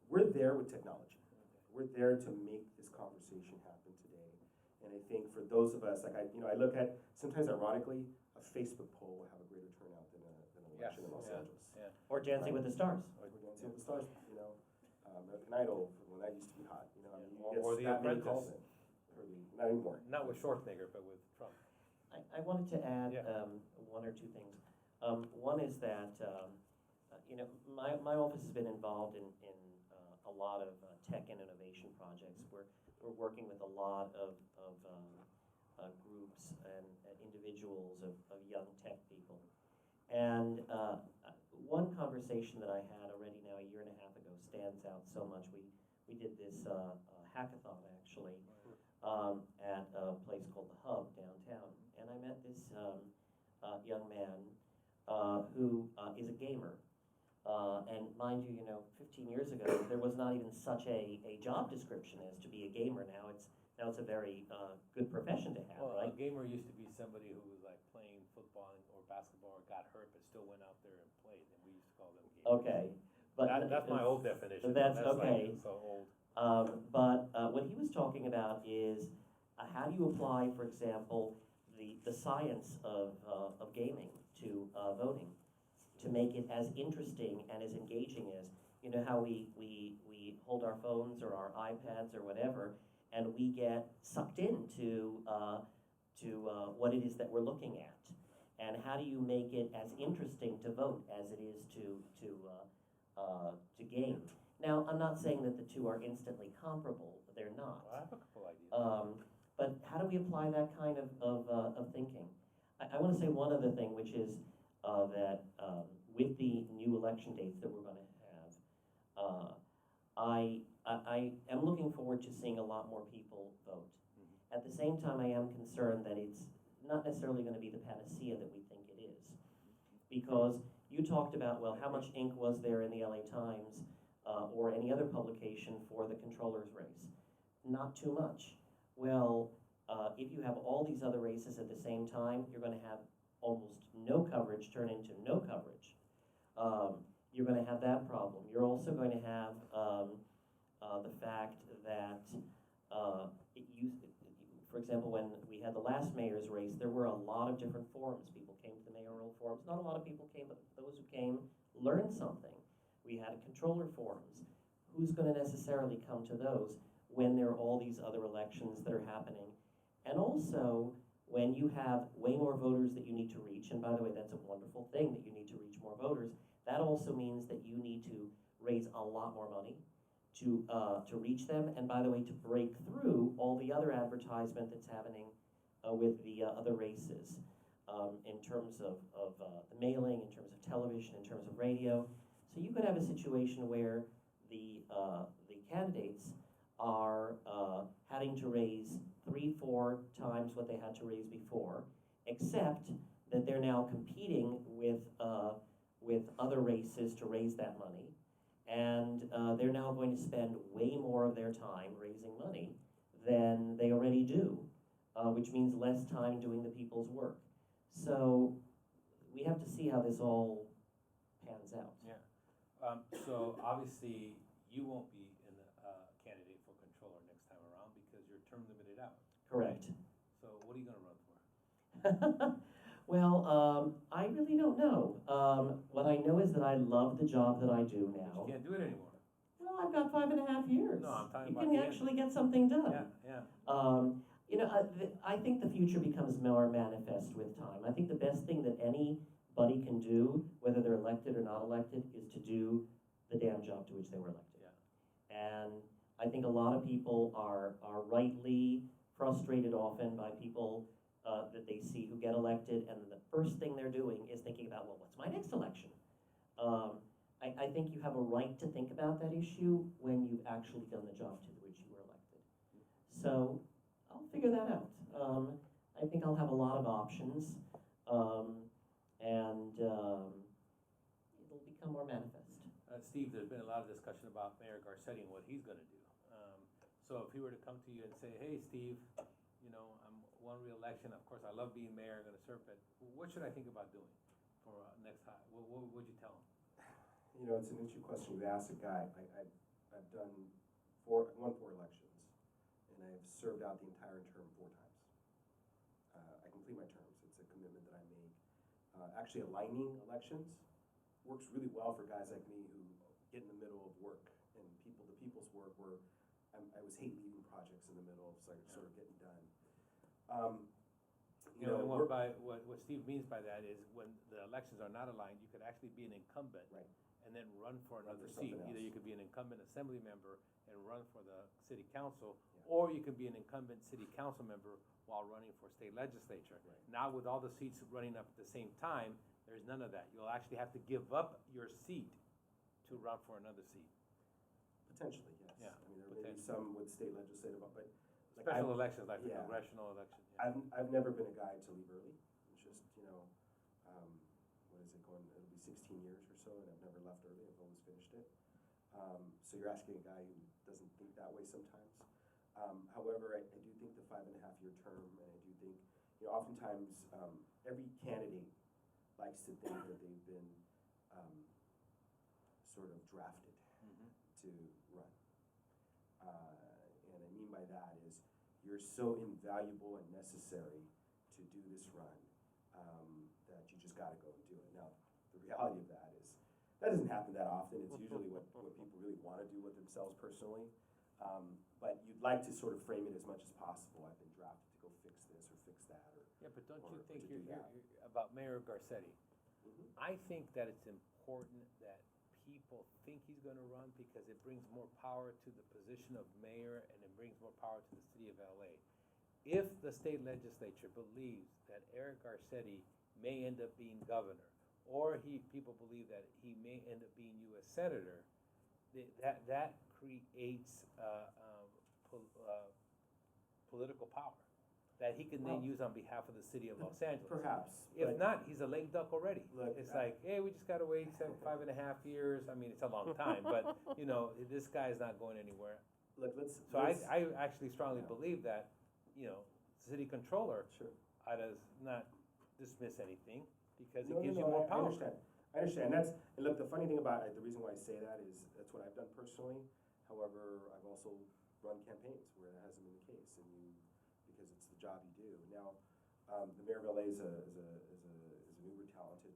C: we're there with technology. We're there to make this conversation happen today. And I think for those of us, like I look at, sometimes ironically, a Facebook poll will have a greater turnout than an election in Los Angeles.
A: Yeah.
B: Or Dancing with the Stars.
C: We're Dancing with the Stars, American Idol, when that used to be hot, I mean, you
A: Or
C: get
A: The
C: that many
A: Apprentice.
C: calls in. Not anymore.
A: Not with Schwarzenegger, but with Trump.
B: I wanted to add
A: Yeah.
B: 1 or 2 things. One is that, my office has been involved in a lot of tech and innovation projects. We're working with a lot of groups And one conversation that I had already now a year and a half ago stands out so much. We did this hackathon actually at a place called the Hub downtown, and I met this young man who is a gamer. And mind you, 15 years ago, there was not even such a job description as to be a gamer. Now it's a very good profession to have,
A: Well,
B: right?
A: a gamer used to be somebody who was like playing football or basketball or got hurt but still went out there and played, and we used to call them gamers.
B: Okay, but
A: That's my old definition.
B: That's
A: like
B: okay.
A: so old.
B: But what he was talking about is how do you apply, for example, the science of gaming to voting, to make it as interesting and as engaging as, how we hold our phones or our iPads or whatever, and we get sucked into what it is that we're looking at. And how do you make it as interesting to vote as it is to game? Now, I'm not saying that the two are instantly comparable, they're not.
A: Well, I have a couple ideas.
B: But how do we apply that kind of thinking? I want to say one other thing, which is that with the new election dates that we're going to have, I am looking forward to seeing a lot more people vote.
A: Mm-hmm.
B: At the same time, I am concerned that it's not necessarily going to be the panacea that we think it is. Because you talked about, well, how much ink was there in the LA Times or any other publication for the controller's race? Not too much. Well, if you have all these other races at the same time, you're going to have almost no coverage turn into no coverage. You're going to have that problem. You're also going to have the fact that for example, when we had the last mayor's race, there were a lot of different forums. People came to the mayoral forums. Not a lot of people came, but those who came learned something. We had controller forums. Who's going to necessarily come to those when there are all these other elections that are happening? And also, when you have way more voters that you need to reach, and by the way, that's a wonderful thing that you need to reach more voters, that also means that you need to raise a lot more money to reach them, and by the way, to break through all the other advertisement that's happening with the other races in terms of the mailing, in terms of television, in terms of radio. So you could have a situation where the candidates are having to raise 3-4 times what they had to raise before, except that they're now competing with other races to raise that money. And they're now going to spend way more of their time raising money than they already do, which means less time doing the people's work. So we have to see how this all pans out.
A: Yeah. So obviously, you won't be in candidate for controller next time around because you're term limited out.
B: Correct.
A: So what are you going to run for?
B: Well, I really don't know. What I know is that I love the job that I do now.
A: But you can't do it anymore.
B: Well, I've got 5.5 years.
A: No, I'm talking
B: you
A: about
B: can
A: the
B: actually get something done.
A: Yeah.
B: I think the future becomes more manifest with time. I think the best thing that anybody can do, whether they're elected or not elected, is to do the damn job to which they were elected.
A: Yeah.
B: And I think a lot of people are rightly frustrated often by people that they see who get elected, and the first thing they're doing is thinking about, well, what's my next election? I think you have a right to think about that issue when you've actually done the job to which you were elected. So I'll figure that out. I think I'll have a lot of options, and it'll become more manifest.
A: Steve, there's been a lot of discussion about Mayor Garcetti and what he's going to do. So if he were to come to you and say, hey, Steve, I'm one re-election. Of course, I love being mayor. I'm going to serve, but what should I think about doing for next time? What would you tell him?
C: It's an interesting question to ask a guy. I've won 4 elections, and I've served out the entire term 4 times. I complete my terms. It's a commitment that I make. Actually, aligning elections works really well for guys like me who get in the middle of work and the people's work where I was hate leaving projects in the middle of sort of getting done.
A: What Steve means by that is when the elections are not aligned, you could actually be an incumbent,
C: right,
A: and then run for another
C: something
A: seat.
C: else.
A: Either you could be an incumbent assembly member and run for the city council, Or you could be an incumbent city council member while running for state legislature.
C: Right.
A: Now with all the seats running up at the same time, there's none of that. You'll actually have to give up your seat to run for another seat.
C: Potentially, yes.
A: Yeah,
C: I mean, there may be
A: potentially.
C: some with state legislative, but like
A: Special elections, like the
C: yeah.
A: congressional election. Yeah.
C: I've never been a guy to leave early. It's just, what is it going, it'll be 16 years or so, and I've never left early. I've always finished it. So you're asking a guy who doesn't think that way sometimes. However, I do think the 5.5-year term, and I do think, oftentimes every candidate likes to think that they've been sort of drafted to run. And I mean by that is you're so invaluable and necessary to do this run that you just got to go and do it. Now, the reality of that is that doesn't happen that often. It's usually what people really want to do with themselves personally. But you'd like to sort of frame it as much as possible. I've been drafted to go fix this or fix that.
A: Yeah, but don't you
C: or
A: think
C: to do
A: you're
C: that.
A: about Mayor Garcetti?
C: Mhm.
A: I think that it's important that people think he's gonna run because it brings more power to the position of mayor and it brings more power to the city of LA. If the state legislature believes that Eric Garcetti may end up being governor, or people believe that he may end up being U.S. Senator, that creates political power that he can then
C: Well,
A: use on behalf of the city of Los Angeles.
C: Perhaps.
A: If
C: but-
A: not, he's a lame duck already.
C: Look,
A: It's like, hey, we just gotta wait 5.5 years. I mean, it's a long time, but this guy's not going anywhere.
C: Look, let's.
A: So I actually strongly
C: Yeah.
A: believe that, city controller
C: Sure.
A: ought to not dismiss anything because
C: No,
A: it gives
C: no,
A: you more
C: I
A: power.
C: understand. I understand. And look, the funny thing about it, the reason why I say that is that's what I've done personally. However, I've also run campaigns where that hasn't been the case, because it's the job you do. Now, the mayor of LA is an uber talented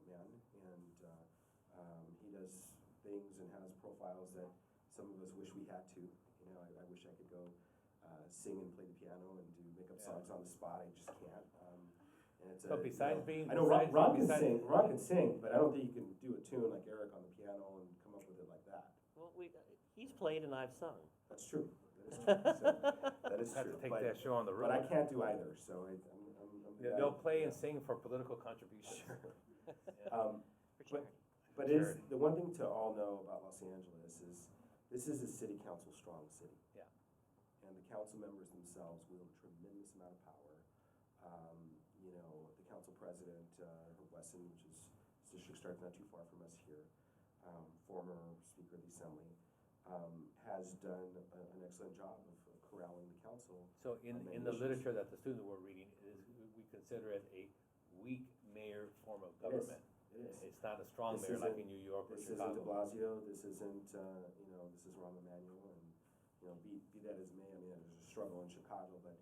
C: man, and he does things and has profiles that some of us wish we had to. I wish I could go sing and play the piano and make up songs on the spot. I just can't. And it's
A: So besides being,
C: I know Ron can sing, but I don't think you can do a tune like Eric on the piano and come up with it like that.
B: Well, he's played and I've sung.
C: That's true. That is true. So, that is
A: have
C: true.
A: to take
C: but,
A: that show on the road.
C: but I can't do either. So I'm the guy.
A: They'll play and sing for political contributions.
C: Sure.
A: Yeah.
B: For charity.
C: But
A: Charity.
C: the one thing to all know about Los Angeles is this is a city council strong city.
A: Yeah.
C: And the council members themselves wield a tremendous amount of power. The council president, Herb Wesson, which is district starts not too far from us here, former Speaker of the Assembly, has done an excellent job of corralling the council.
A: So in
C: on many
A: the
C: issues.
A: literature that the students were reading, we consider it a weak mayor form of government.
C: It is.
A: It's not a strong
C: This
A: mayor like
C: isn't-
A: in New York or
C: This isn't de
A: Chicago.
C: Blasio, this isn't, this is Rahm Emanuel, and, be that as may, I mean, there's a struggle in Chicago, but,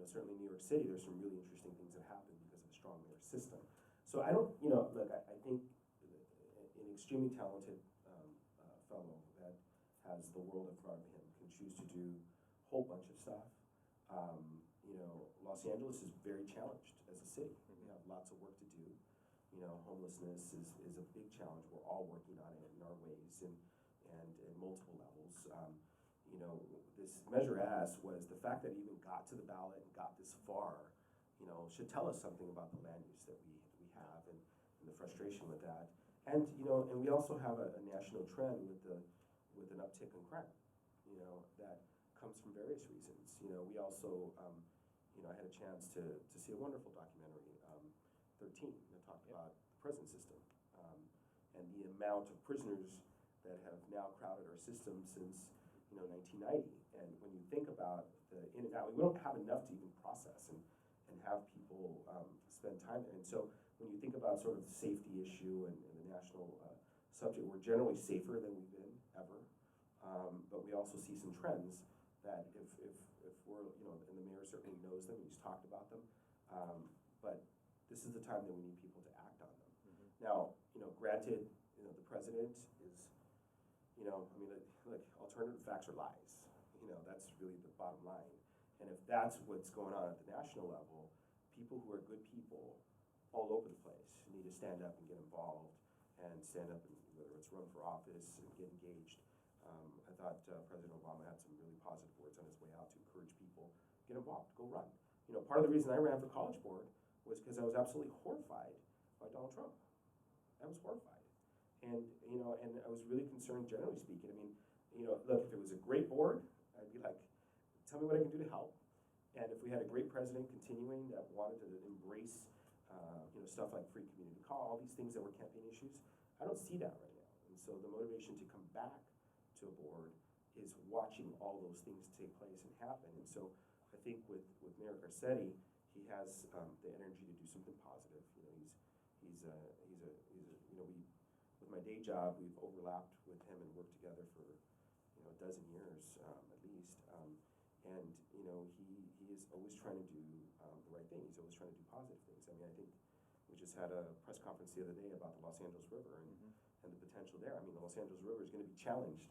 C: certainly in New York City, there's some really interesting things that happen because of the strong mayor system. So I don't, look, I think an extremely talented fellow that has the world in front of him can choose to do a whole bunch of stuff. Los Angeles is very challenged as a city. We have lots of work to do. Homelessness is a big challenge. We're all working on it in our ways and at multiple levels. This Measure S was the fact that it even got to the ballot and got this far, should tell us something about the land use that we have and the frustration with that. And, and we also have a national trend with an uptick in crime, that comes from various reasons. We also, I had a chance to see a wonderful documentary, 13, that talked about the prison system and the amount of prisoners that have now crowded our system since 1990. And when you think about the in and out, we don't have enough to even process and have people spend time there. And so when you think about sort of the safety issue and the national subject, we're generally safer than we've been ever. But we also see some trends that if we're, and the mayor certainly knows them, he's talked about them, but this is the time that we need people to act on them. Now, granted, the president is, alternative facts are lies. That's really the bottom line. And if that's what's going on at the national level, people who are good people all over the place need to stand up and get involved and stand up and whether it's run for office and get engaged. I thought President Obama had some really positive words on his way out to encourage people, get involved, go run. You know, part of the reason I ran for college board was because I was absolutely horrified by Donald Trump. I was horrified. And, you know, and I was really concerned, generally speaking. I mean, you know, look, if it was a great board, I'd be like, tell me what I can do to help. And if we had a great president continuing that wanted to embrace, you know, stuff like free community call, all these things that were campaign issues, I don't see that right now. And so the motivation to come back to a board is watching all those things take place and happen. And so I think with Mayor Garcetti, he has the energy to do something positive. You know, he's you know, with my day job, we've overlapped with him and worked together for, you know, a dozen years at least. And you know, he is always trying to do the right thing. He's always trying to do positive things. I mean, I think we just had a press conference the other day about the Los Angeles River and the potential there. I mean, the Los Angeles River is going to be challenged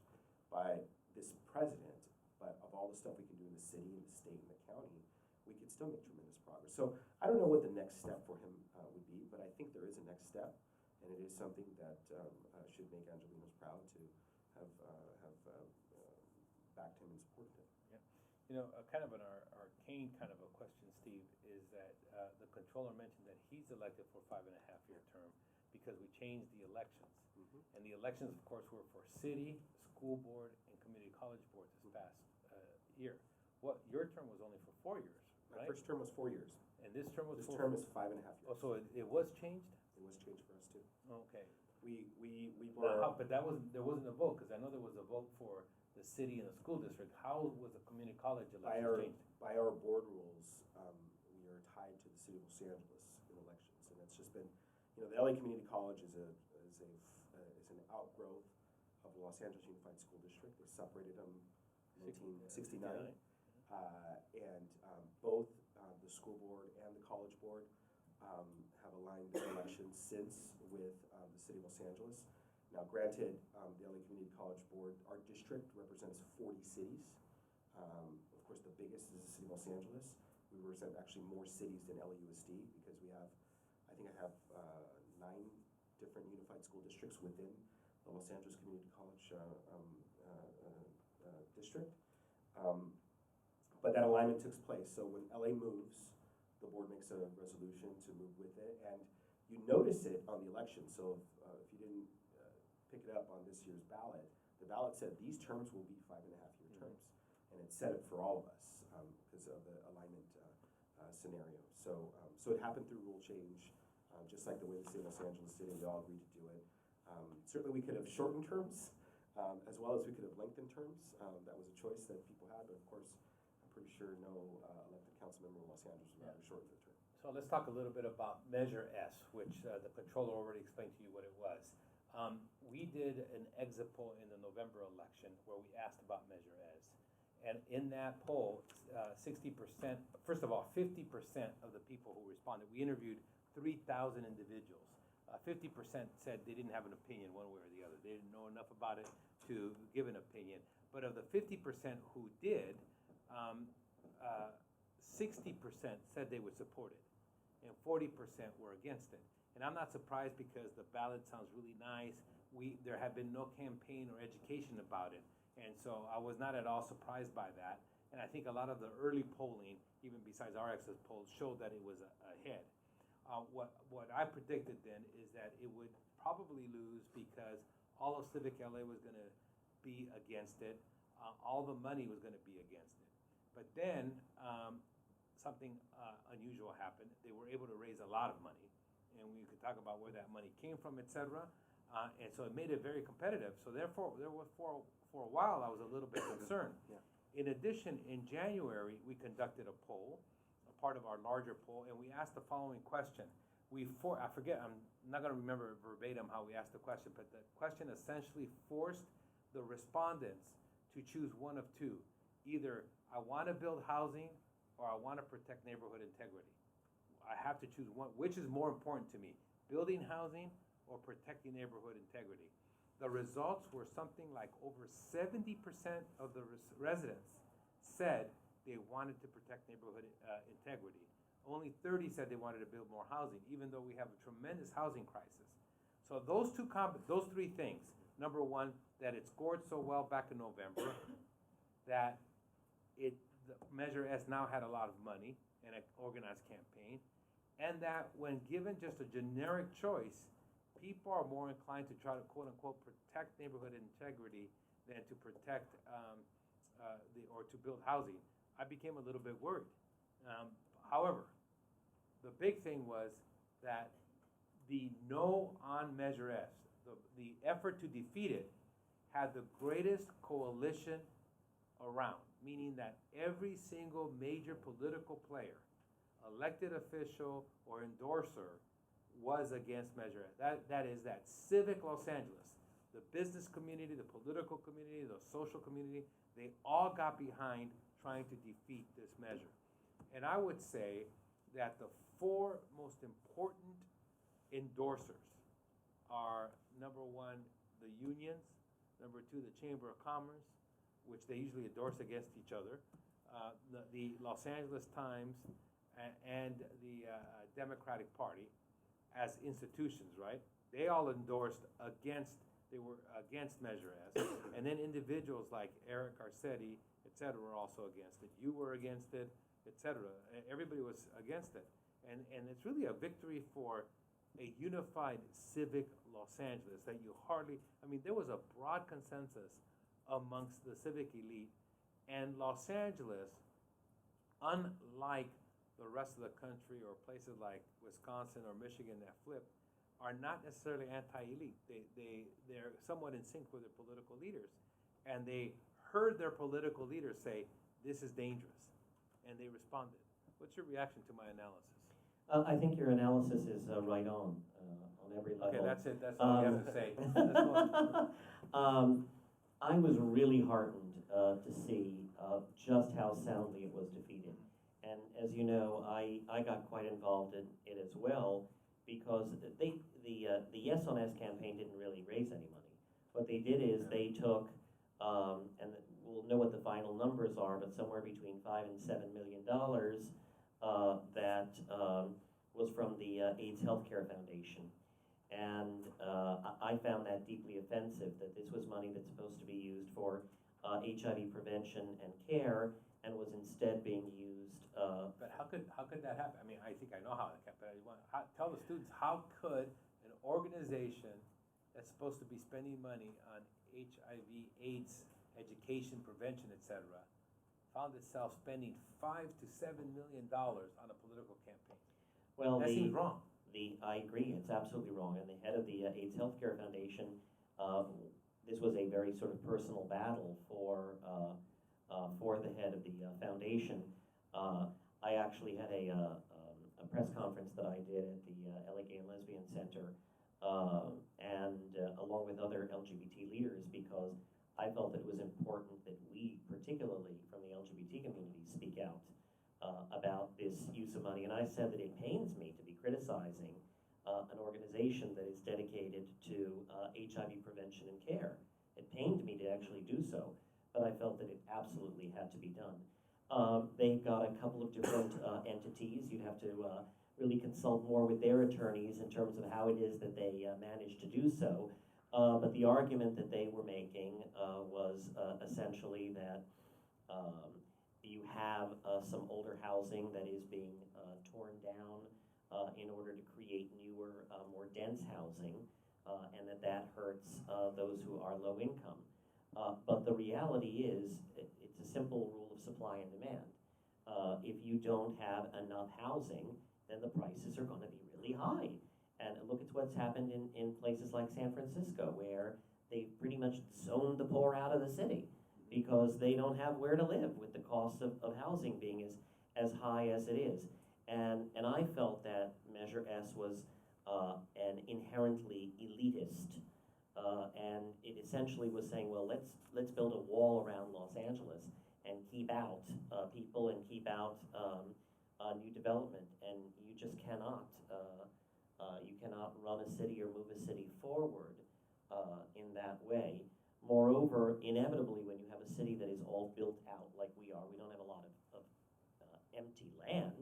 C: by this president, but of all the stuff we can do in the city and the state and the county, we could still make tremendous progress. So I don't know what the next step for him would be, but I think there is a next step, and it is something that should make Angelenos proud to have backed him and supported him.
A: Yeah. You know, kind of an arcane kind of a question, Steve, is that the controller mentioned that he's elected for 5.5-year term because we changed the elections. And the elections, of course, were for city, school board, and community college board this past year. Your term was only for 4 years,
C: My
A: right?
C: first term was 4 years.
A: And this term was
C: This
A: 4
C: term is 5.5 years.
A: Oh, so it was changed?
C: It was changed for us too.
A: Okay.
C: We
A: Now,
C: were.
A: but there wasn't a vote, because I know there was a vote for the city and the school district. How was the community college election changed?
C: By our board rules, we are tied to the city of Los Angeles in elections, and it's just been, you know, the LA Community College is an outgrowth of the Los Angeles Unified School District. They separated them in 1969, and both the school board and the college board have aligned their elections since with the city of Los Angeles. Now, granted, the LA Community College Board, our district represents 40 cities. Of course, the biggest is the city of Los Angeles. We represent actually more cities than LAUSD because we have, I think I have 9 different unified school districts within the Los Angeles Community College district. But that alignment took place. So when LA moves, the board makes a resolution to move with it. And you notice it on the election. So if you didn't pick it up on this year's ballot, the ballot said these terms will be 5.5-year terms. And it said it for all of us because of the alignment scenario. So it happened through rule change, just like the way the city of Los Angeles did, and we all agreed to do it. Certainly we could have shortened terms, as well as we could have lengthened terms. That was a choice that people had, but of course, I'm pretty sure no elected council member in Los Angeles would rather shorten their term.
A: So let's talk a little bit about Measure S, which the controller already explained to you what it was. We did an exit poll in the November election where we asked about Measure S. And in that poll, 60%, first of all, 50% of the people who responded, we interviewed 3,000 individuals. 50% said they didn't have an opinion one way or the other. They didn't know enough about it to give an opinion. But of the 50% who did, 60% said they would support it, and 40% were against it. And I'm not surprised because the ballot sounds really nice. There had been no campaign or education about it. And so I was not at all surprised by that. And I think a lot of the early polling, even besides our exit polls, showed that it was ahead. What I predicted then is that it would probably lose because all of Civic LA was going to be against it. All the money was going to be against it. But then something unusual happened. They were able to raise a lot of money, and we could talk about where that money came from, et cetera. And so it made it very competitive. So therefore, for a while, I was a little bit concerned.
C: Yeah.
A: In addition, in January, we conducted a poll, a part of our larger poll, and we asked the following question. I forget, I'm not going to remember verbatim how we asked the question, but the question essentially forced the respondents to choose one of two. Either I want to build housing or I want to protect neighborhood integrity. I have to choose one. Which is more important to me, building housing or protecting neighborhood integrity? The results were something like over 70% of the residents said they wanted to protect neighborhood integrity. Only 30 said they wanted to build more housing, even though we have a tremendous housing crisis. So those three things, number one, that it scored so well back in November, that the Measure S now had a lot of money and an organized campaign, and that when given just a generic choice, people are more inclined to try to quote-unquote protect neighborhood integrity than to protect or to build housing. I became a little bit worried. However, the big thing was that the no on Measure S, the effort to defeat it, had the greatest coalition around, meaning that every single major political player, elected official or endorser, was against Measure S. That is that civic Los Angeles, the business community, the political community, the social community, they all got behind trying to defeat this measure. And I would say that the four most important endorsers are, number one, the unions, number two, the Chamber of Commerce, which they usually endorse against each other, the Los Angeles Times, and the Democratic Party as institutions, right? They all endorsed they were against Measure S. And then individuals like Eric Garcetti, et cetera, were also against it. You were against it, et cetera. Everybody was against it. And it's really a victory for a unified civic Los Angeles that you there was a broad consensus amongst the civic elite. And Los Angeles, unlike the rest of the country or places like Wisconsin or Michigan that flipped, are not necessarily anti-elite. They're somewhat in sync with their political leaders. And they heard their political leaders say, this is dangerous. And they responded. What's your reaction to my analysis?
B: I think your analysis is right on every level.
A: Okay, that's it. That's all you have to say. That's all.
B: I was really heartened to see just how soundly it was defeated. And as you know, I got quite involved in it as well, because the Yes on S campaign didn't really raise any money. What they did is they took, and we'll know what the final numbers are, but somewhere between $5 and $7 million that was from the AIDS Healthcare Foundation. And I found that deeply offensive, that this was money that's supposed to be used for HIV prevention and care, and was instead being used.
A: But how could that happen? I mean, I think I know how it happened. Tell the students, how could an organization that's supposed to be spending money on HIV/AIDS education, prevention, etc., found itself spending $5 to $7 million on a political campaign?
B: Well,
A: that seems wrong.
B: I agree, it's absolutely wrong. And the head of the AIDS Healthcare Foundation, this was a very sort of personal battle for the head of the foundation. I actually had a press conference that I did at the LA Gay and Lesbian Center, and along with other LGBT leaders, because I felt that it was important that we, particularly from the LGBT community, speak out about this use of money. And I said that it pains me to be criticizing an organization that is dedicated to HIV prevention and care. It pained me to actually do so, but I felt that it absolutely had to be done. They've got a couple of different entities. You'd have to really consult more with their attorneys in terms of how it is that they managed to do so. But the argument that they were making was essentially that you have some older housing that is being torn down in order to create newer, more dense housing, and that hurts those who are low income. But the reality is, it's a simple rule of supply and demand. If you don't have enough housing, then the prices are going to be really high. And look at what's happened in places like San Francisco, where they've pretty much zoned the poor out of the city because they don't have where to live with the cost of housing being as high as it is. And I felt that Measure S was an inherently elitist, and it essentially was saying, well, let's build a wall around Los Angeles and keep out people and keep out new development. And you just cannot. You cannot run a city or move a city forward in that way. Moreover, inevitably, when you have a city that is all built out like we are, we don't have a lot of empty land,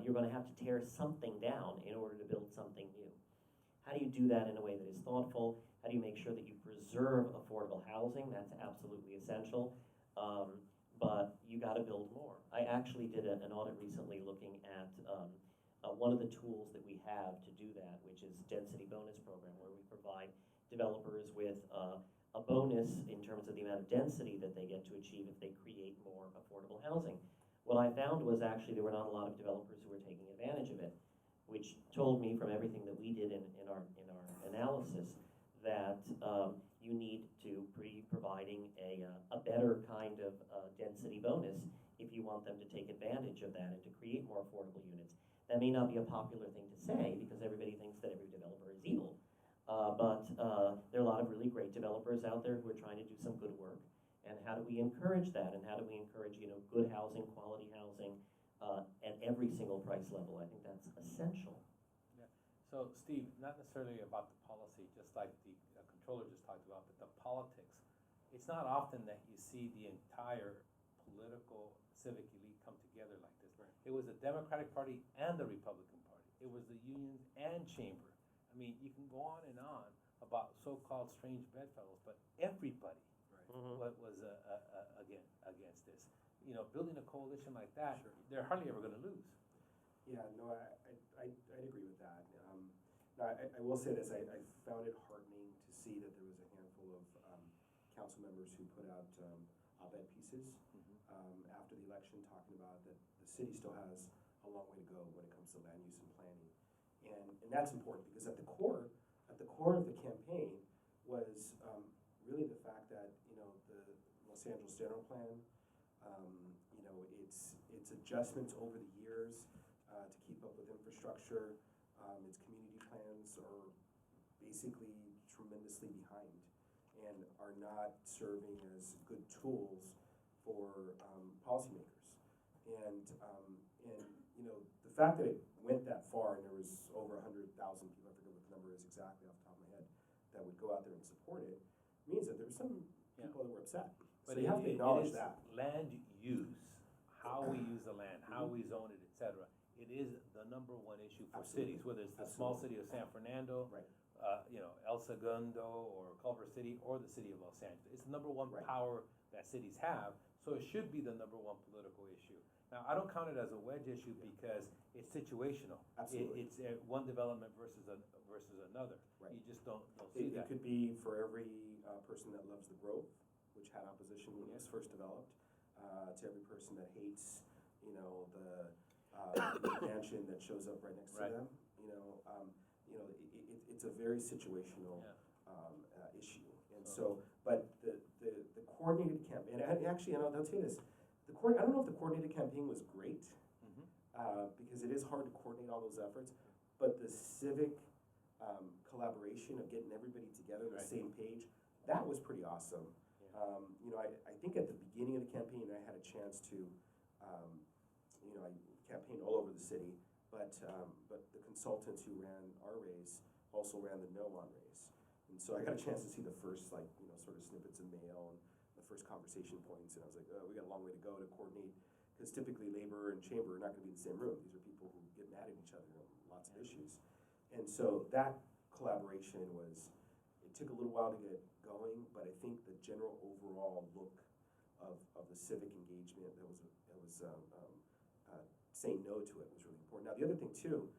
B: you're going to have to tear something down in order to build something new. How do you do that in a way that is thoughtful? How do you make sure that you preserve affordable housing? That's absolutely essential. But you got to build more. I actually did an audit recently looking at one of the tools that we have to do that, which is density bonus program, where we provide developers with a bonus in terms of the amount of density that they get to achieve if they create more affordable housing. What I found was actually there were not a lot of developers who were taking advantage of it, which told me from everything that we did in our analysis that you need to be providing a better kind of density bonus if you want them to take advantage of that and to create more affordable units. That may not be a popular thing to say because everybody thinks that every developer is evil, but there are a lot of really great developers out there who are trying to do some good work. And how do we encourage that? And how do we encourage, you know, good housing, quality housing at every single price level? I think that's essential.
A: Yeah. So Steve, not necessarily about the policy, just like the controller just talked about, but the politics. It's not often that you see the entire political civic elite come together like this.
C: Right.
A: It was the Democratic Party and the Republican Party. It was the unions and chamber. I mean, you can go on and on about so-called strange bedfellows, but everybody was against this. You know, building a coalition like that,
C: Sure.
A: they're hardly ever going to lose.
C: Yeah, no, I'd agree with that. No, I will say this, I found it heartening to see that there was a handful of council members who put out op-ed pieces after the election talking about that the city still has a long way to go when it comes to land use and planning. And that's important because at the core of the campaign was really the fact that, you know, the Los Angeles General Plan, you know, its adjustments over the years to keep up with infrastructure, its community plans are basically tremendously behind and are not serving as good tools for policymakers. And you know, the fact that it went that far and there was over 100,000 people, I forget what the number is exactly off the top of my head, that would go out there and support it, means that there were some people that were upset.
A: But
C: so you have to acknowledge
A: it is
C: that.
A: land use, how we use the land, how we zone it, etc. It is the number one issue for
C: Absolutely.
A: cities, whether it's the small city of San Fernando,
C: Right.
A: You know, El Segundo or Culver City or the city of Los Angeles. It's the number one
C: Right.
A: power that cities have, so it should be the number one political issue. Now, I don't count it as a wedge issue because it's situational.
C: Absolutely.
A: It's one development versus another.
C: Right.
A: You just don't see
C: It
A: that.
C: could be for every person that loves the growth, which had opposition when it was first developed, to every person that hates, you know, the mansion that shows up right next to
A: Right.
C: them. You know, it's a very situational issue, and so. But the coordinated campaign, and actually, I'll tell you this, I don't know if the coordinated campaign was great, because it is hard to coordinate all those efforts, but the civic collaboration of getting everybody together on the
A: Right.
C: same page, that was pretty awesome.
A: Yeah.
C: You know, I think at the beginning of the campaign, I had a chance to, you know, I campaigned all over the city, but the consultants who ran our race also ran the no-on race. And so I got a chance to see the first, like, you know, sort of snippets of mail and the first conversation points, and I was like, oh, we got a long way to go to coordinate, because typically labor and chamber are not gonna be in the same room. These are people who get mad at each other on lots of issues. And so that collaboration it took a little while to get going, but I think the general overall look of the civic engagement that was saying no to it was really important. Now, the other thing too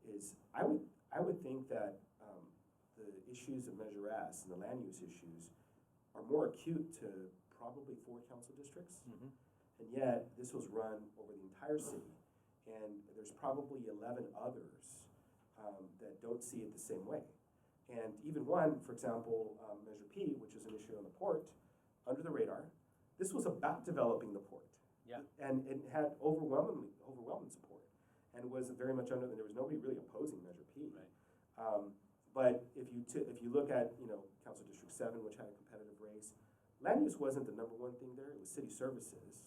C: is I would think that the issues of Measure S and the land use issues are more acute to probably 4 council districts, and yet this was run over the entire city, and there's probably 11 others that don't see it the same way. And even one, for example, Measure P, which is an issue on the port, under the radar, this was about developing the port.
A: Yeah.
C: And it had overwhelming support, and was very much under, there was nobody really opposing Measure P.
A: Right.
C: But if you look at, you know, Council District 7, which had a competitive race, land use wasn't the number one thing there, it was city services.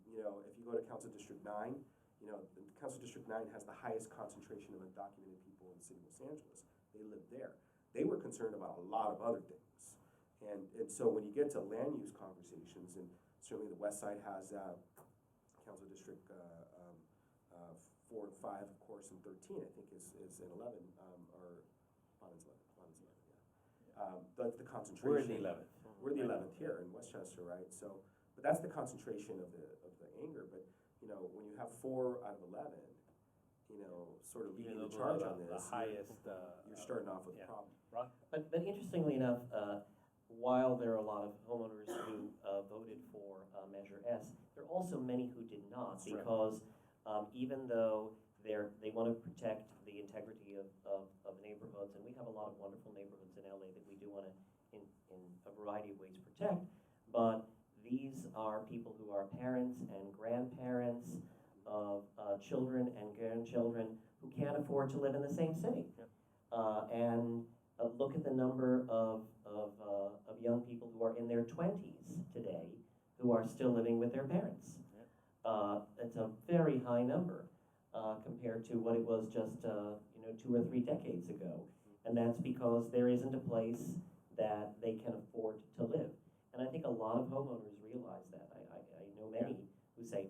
C: You know, if you go to Council District 9, you know, Council District 9 has the highest concentration of undocumented people in the city of Los Angeles. They live there. They were concerned about a lot of other things. And so when you get to land use conversations, and certainly the West Side has Council District 4 and 5, of course, and 13, I think is in 11, or Bonan's 11, yeah. That's the concentration.
A: We're the 11th.
C: We're the 11th here in Westchester, right? So, but that's the concentration of the anger. But you know, when you have 4 out of 11, you know, sort of leading the charge on this,
A: the highest.
C: you're starting off with a problem.
A: Ron?
B: But interestingly enough, while there are a lot of homeowners who voted for Measure S, there are also many who did not,
A: That's right.
B: because even though they want to protect the integrity of neighborhoods, and we have a lot of wonderful neighborhoods in LA that we do want to, in a variety of ways, protect, but these are people who are parents and grandparents of children and grandchildren who can't afford to live in the same city.
A: Yep.
B: And look at the number of young people who are in their 20s today who are still living with their parents.
A: Yep.
B: It's a very high number compared to what it was just 2 or 3 decades ago. And that's because there isn't a place that they can afford to live. And I think a lot of homeowners realize that. I know many who say,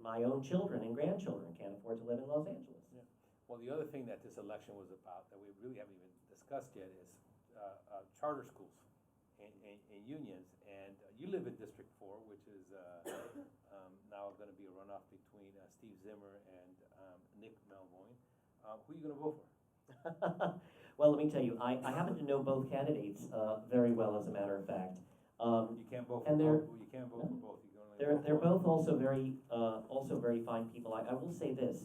B: my own children and grandchildren can't afford to live in Los Angeles.
A: Yeah. Well, the other thing that this election was about that we really haven't even discussed yet is charter schools and unions. And you live in District 4, which is now going to be a runoff between Steve Zimmer and Nick Melvoin. Who are you going to vote for?
B: Well, let me tell you, I happen to know both candidates very well, as a matter of fact.
A: You can't vote for
B: and
A: both. You can't vote for both. You can only vote
B: They're
A: for one.
B: both also very fine people. I will say this: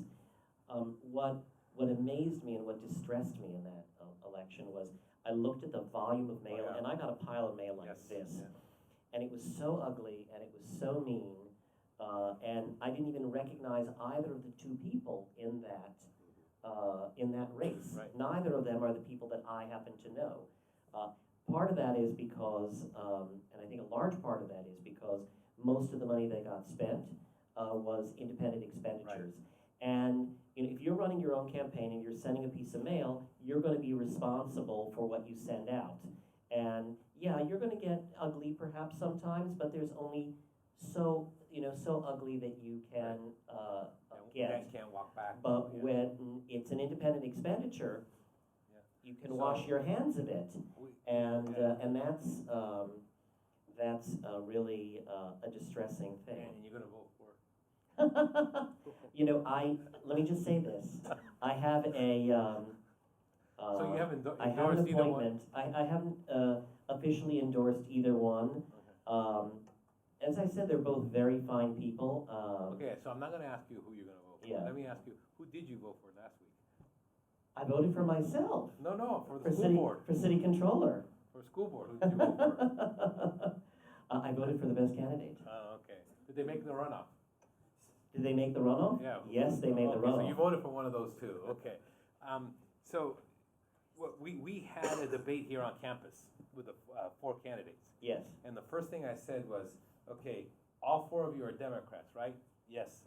B: what amazed me and what distressed me in that election was I looked at the volume of mail,
A: yeah.
B: and I got a pile of mail like
A: Yes,
B: this,
A: yeah.
B: and it was so ugly and it was so mean, and I didn't even recognize either of the 2 people in that race.
A: Right.
B: Neither of them are the people that I happen to know. Part of that is because, and I think a large part of that is because most of the money that got spent was independent expenditures. Right. And if you're running your own campaign and you're sending a piece of mail, you're going to be responsible for what you send out. And yeah, you're going to get ugly perhaps sometimes, but there's only so ugly that you can get.
A: Can't walk back.
B: But when it's an independent expenditure, you can wash your hands of it, and that's really a distressing thing.
A: And you're going to vote for?
B: Let me just say this: I have a.
A: So you haven't
B: I have an
A: endorsed either one?
B: appointment. I haven't officially endorsed either one.
A: Okay.
B: As I said, they're both very fine people.
A: Okay, so I'm not going to ask you who you're going to vote for.
B: Yeah.
A: Let me ask you, who did you vote for last week?
B: I voted for myself.
A: No, for the school board.
B: For city controller.
A: For school board, who did you vote for?
B: I voted for the best candidate.
A: Oh, okay. Did they make the runoff?
B: Did they make the runoff?
A: Yeah.
B: Yes, they made the
A: Okay,
B: runoff.
A: so you voted for one of those 2, okay. So we had a debate here on campus with the 4 candidates.
B: Yes.
A: And the first thing I said was, okay, all 4 of you are Democrats, right? Yes.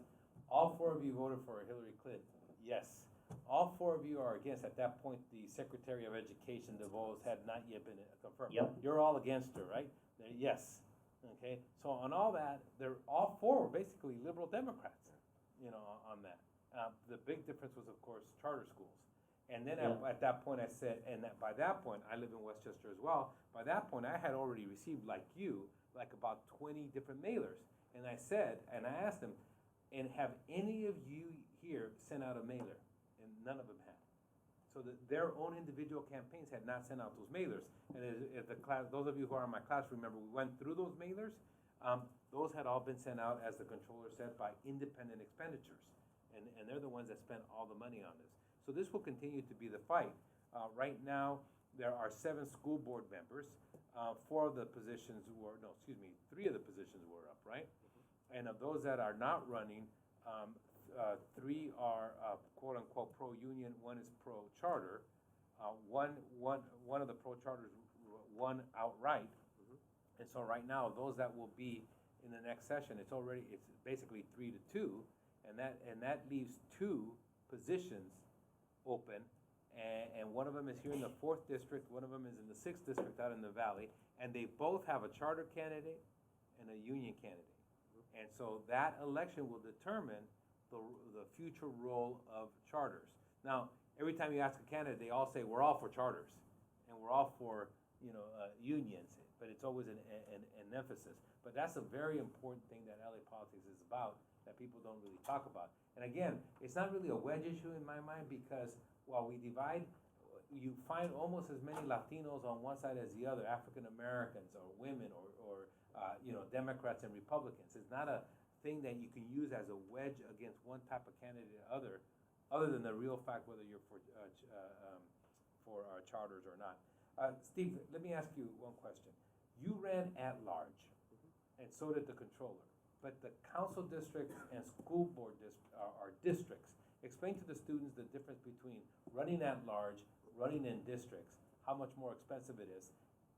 A: All 4 of you voted for Hillary Clinton. Yes. All 4 of you are against. At that point, the Secretary of Education, DeVos, had not yet been confirmed.
B: Yep.
A: You're all against her, right? Yes. Okay. So on all that, they're all 4 were basically liberal Democrats. On that. The big difference was, of course, charter schools. And then at that point, I said, by that point, I live in Westchester as well. By that point, I had already received, like you, about 20 different mailers. And I said, and I asked them, and have any of you here sent out a mailer? And none of them had. So their own individual campaigns had not sent out those mailers. And if the class, those of you who are in my class remember, we went through those mailers. Those had all been sent out, as the controller said, by independent expenditures. And they're the ones that spent all the money on this. So this will continue to be the fight. Right now, there are 7 school board members. 3 of the positions were up, right? Mm-hmm. And of those that are not running, 3 are quote unquote pro-union, 1 is pro-charter. One of the pro-charters won outright. Mm-hmm. And so right now, those that will be in the next session, it's basically 3-2, and that leaves 2 positions open, and one of them is here in the 4th district, one of them is in the 6th district out in the valley, and they both have a charter candidate and a union candidate. And so that election will determine the future role of charters. Now, every time you ask a candidate, they all say, we're all for charters, and we're all for, unions, but it's always an emphasis. But that's a very important thing that LA politics is about that people don't really talk about. And again, it's not really a wedge issue in my mind because while we divide, you find almost as many Latinos on one side as the other, African Americans or women or Democrats and Republicans. It's not a thing that you can use as a wedge against one type of candidate or other than the real fact whether you're for charters or not. Steve, let me ask you one question. You ran at large, and so did the controller. But the council districts and school board are districts. Explain to the students the difference between running at large, running in districts, how much more expensive it is,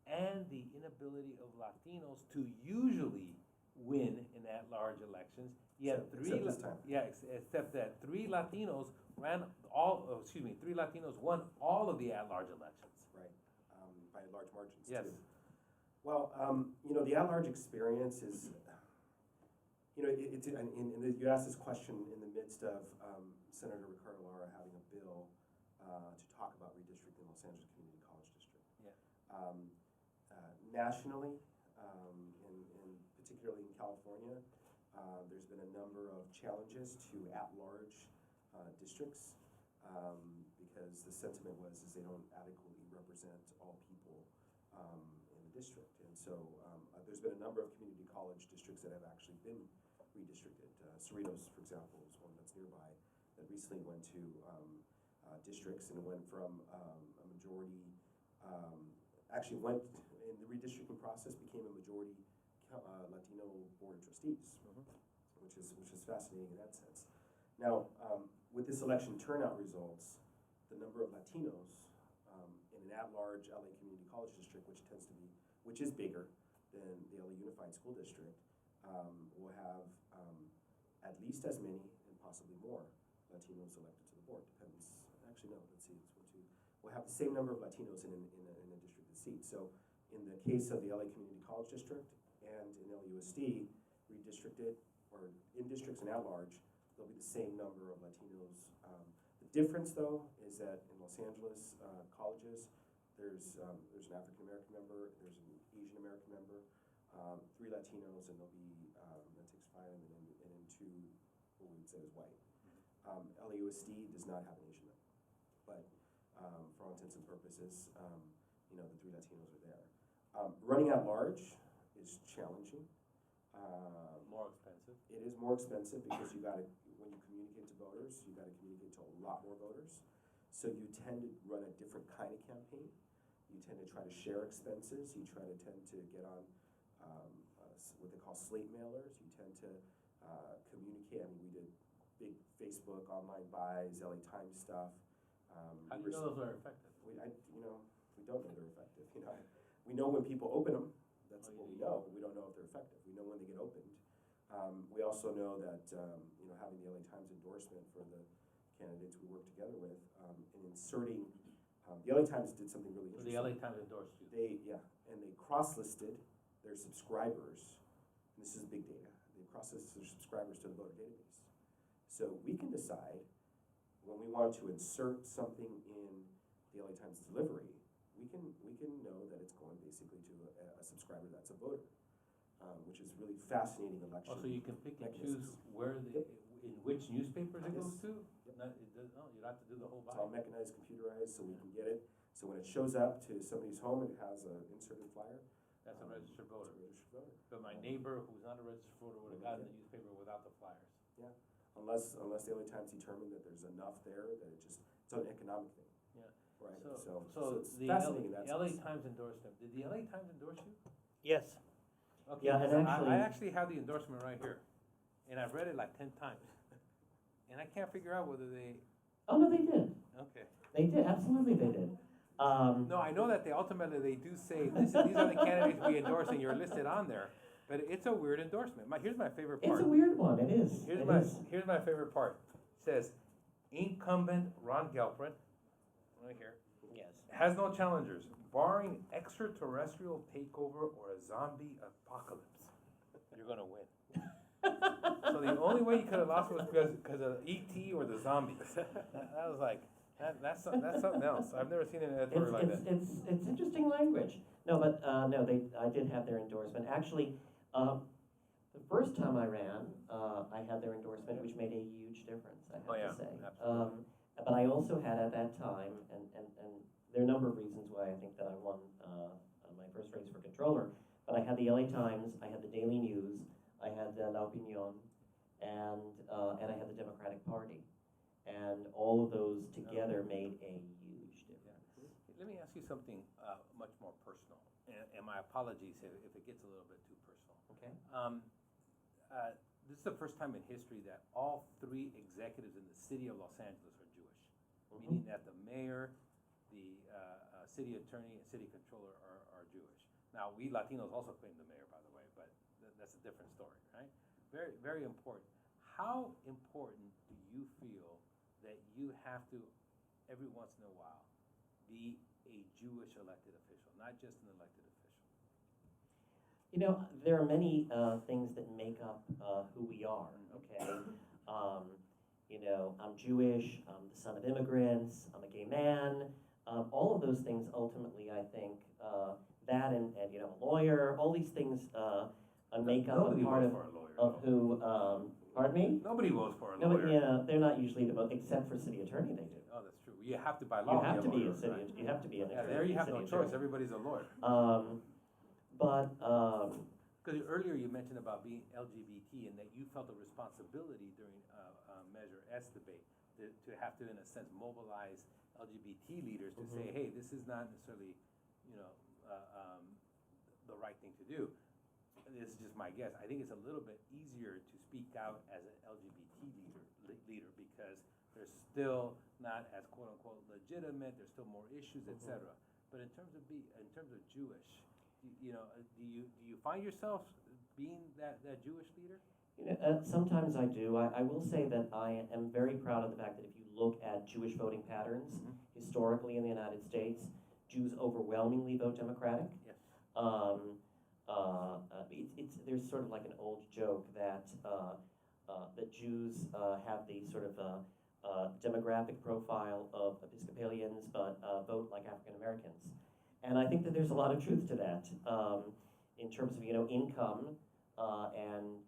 A: and the inability of Latinos to usually win in at-large elections. Yet except that three Latinos won all of the at-large elections.
C: Right, by large margins
A: Yes.
C: too. Well, the at-large experience is, you asked this question in the midst of Senator Ricardo Lara having a bill to talk about redistricting Los Angeles Community College District.
A: Yeah.
C: Nationally, and particularly in California, there's been a number of challenges to at-large districts because the sentiment was they don't adequately represent all people in the district. And so there's been a number of community college districts that have actually been redistricted. Cerritos, for example, is one that's nearby that recently went to districts and went from a majority, actually went in the redistricting process, became a majority Latino board of trustees, which is fascinating in that sense. Now, with this election turnout results, the number of Latinos in an at-large LA Community College District, which is bigger than the LA Unified School District, will have at least as many and possibly more Latinos elected to the board. Depends. Actually, no. Let's see. It's 1, 2. We'll have the same number of Latinos in a districted seat. So, in the case of the LA Community College District and in LAUSD, redistricted or in districts and at large, there'll be the same number of Latinos. The difference, though, is that in Los Angeles colleges, there's an African American member, there's an Asian American member, 3 Latinos, and there'll be that takes 5, and then 2 what we would say is white. LAUSD does not have an Asian member, but for all intents and purposes, the 3 Latinos are there. Running at large is challenging.
A: More expensive.
C: It is more expensive because when you communicate to voters, you got to communicate to a lot more voters. So you tend to run a different kind of campaign. You tend to try to share expenses. You tend to get on what they call slate mailers. You tend to communicate. I mean, we did big Facebook online buys, LA Times stuff.
A: How do you know those are effective?
C: We don't know they're effective. We know when people open them. That's what we know. We don't know if they're effective. We know when they get opened. We also know that having the LA Times endorsement for the candidates we work together with and inserting the LA Times did something really
A: So
C: interesting.
A: the LA Times endorsed you.
C: And they cross-listed their subscribers. And this is big data. They cross-listed their subscribers to the voter database. So we can decide when we want to insert something in the LA Times delivery, we can know that it's going basically to a subscriber that's a voter, which is really fascinating election.
A: Oh, so you can pick and choose in which newspapers it goes to? Yep. You don't have to do the whole
C: It's all mechanized, computerized, so we can get it. So when it shows up to somebody's home and it has an inserted flyer,
A: that's a registered voter.
C: It's a registered voter.
A: But my neighbor who's not a registered voter would have gotten the newspaper without the flyers.
C: Yeah, unless the LA Times determined that there's enough there that it's an economic thing.
A: Yeah.
C: Right.
A: So
C: it's
A: the
C: fascinating in that
A: LA
C: sense.
A: Times endorsed them. Did the LA Times endorse you?
B: Yes.
A: Okay.
B: Yeah, and
A: I actually have the endorsement right here, and I've read it like 10 times, and I can't figure out whether they.
B: Oh no, they did.
A: Okay.
B: They did. Absolutely, they did.
A: No, I know that they ultimately do say these are the candidates we endorse, and you're listed on there. But it's a weird endorsement. Here's my favorite part.
B: It's a weird one. It is.
A: Here's my favorite part. It says, incumbent Ron Galperin, right here,
B: Yes.
A: has no challengers, barring extraterrestrial takeover or a zombie apocalypse. You're gonna win. So the only way you could have lost was because of E.T. or the zombies. I was like, That's something else. I've never seen an editorial like that.
B: It's interesting language. No, but, no, I did have their endorsement. Actually, the first time I ran, I had their endorsement, which made a huge difference, I have to say.
A: Absolutely.
B: But I also had at that time, and there are a number of reasons why I think that I won my first race for controller, but I had the LA Times, I had the Daily News, I had the La Opinion, and I had the Democratic Party. And all of those together made a huge difference.
A: Yeah. Let me ask you something much more personal, and my apologies if it gets a little bit too personal.
B: Okay.
A: This is the first time in history that all three executives in the city of Los Angeles are Jewish,
B: Mhm.
A: meaning that the mayor, the city attorney, and city controller are Jewish. Now, we Latinos also claim the mayor, by the way, but that's a different story, right? Very, very important. How important do you feel that you have to, every once in a while, be a Jewish elected official, not just an elected official?
B: You know, there are many things that make up who we are, okay? You know, I'm Jewish, I'm the son of immigrants, I'm a gay man. All of those things ultimately, I think, that and you know, a lawyer, all these things make up a part of who, pardon me?
A: Nobody votes for a
B: No,
A: lawyer.
B: but yeah, they're not usually the most, except for city attorney, they do.
A: Oh, that's true. You have to by
B: You
A: law
B: have to be
A: lawyer,
B: a city,
A: right?
B: you have to be an
A: Yeah,
B: attorney.
A: there you have no
B: city
A: choice.
B: attorney.
A: Everybody's a lawyer. Because earlier you mentioned about being LGBT and that you felt a responsibility during Measure S debate to have to, in a sense, mobilize LGBT leaders to say, hey, this is not necessarily, you know, the right thing to do. This is just my guess. I think it's a little bit easier to speak out as an LGBT leader because they're still not as quote unquote legitimate. There's still more issues, etc. But in terms of Jewish, you know, do you find yourself being that Jewish leader?
B: You know, sometimes I do. I will say that I am very proud of the fact that if you look at Jewish voting patterns historically in the United States, Jews overwhelmingly vote Democratic.
A: Yes.
B: There's sort of like an old joke that that Jews have the sort of demographic profile of Episcopalians, but vote like African Americans, and I think that there's a lot of truth to that in terms of income and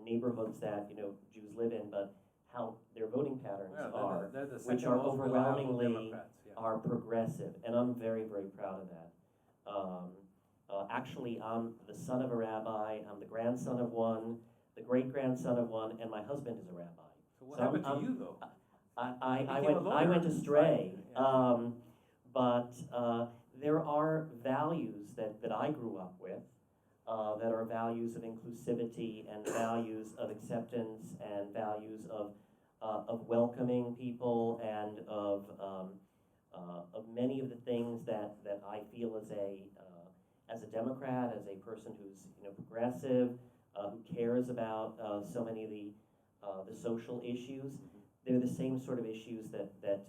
B: neighborhoods that Jews live in, but how their voting patterns are,
A: they're the
B: which
A: second
B: are
A: most reliable
B: overwhelmingly
A: Democrats, yeah.
B: are progressive, and I'm very, very proud of that. Actually, I'm the son of a rabbi, I'm the grandson of one, the great-grandson of one, and my husband is a rabbi.
A: So what happened to you, though?
B: I went astray, but there are values that I grew up with, that are values of inclusivity and values of acceptance and values of welcoming people and of many of the things that I feel as a Democrat, as a person who's progressive, who cares about so many of the social issues. They're the same sort of issues that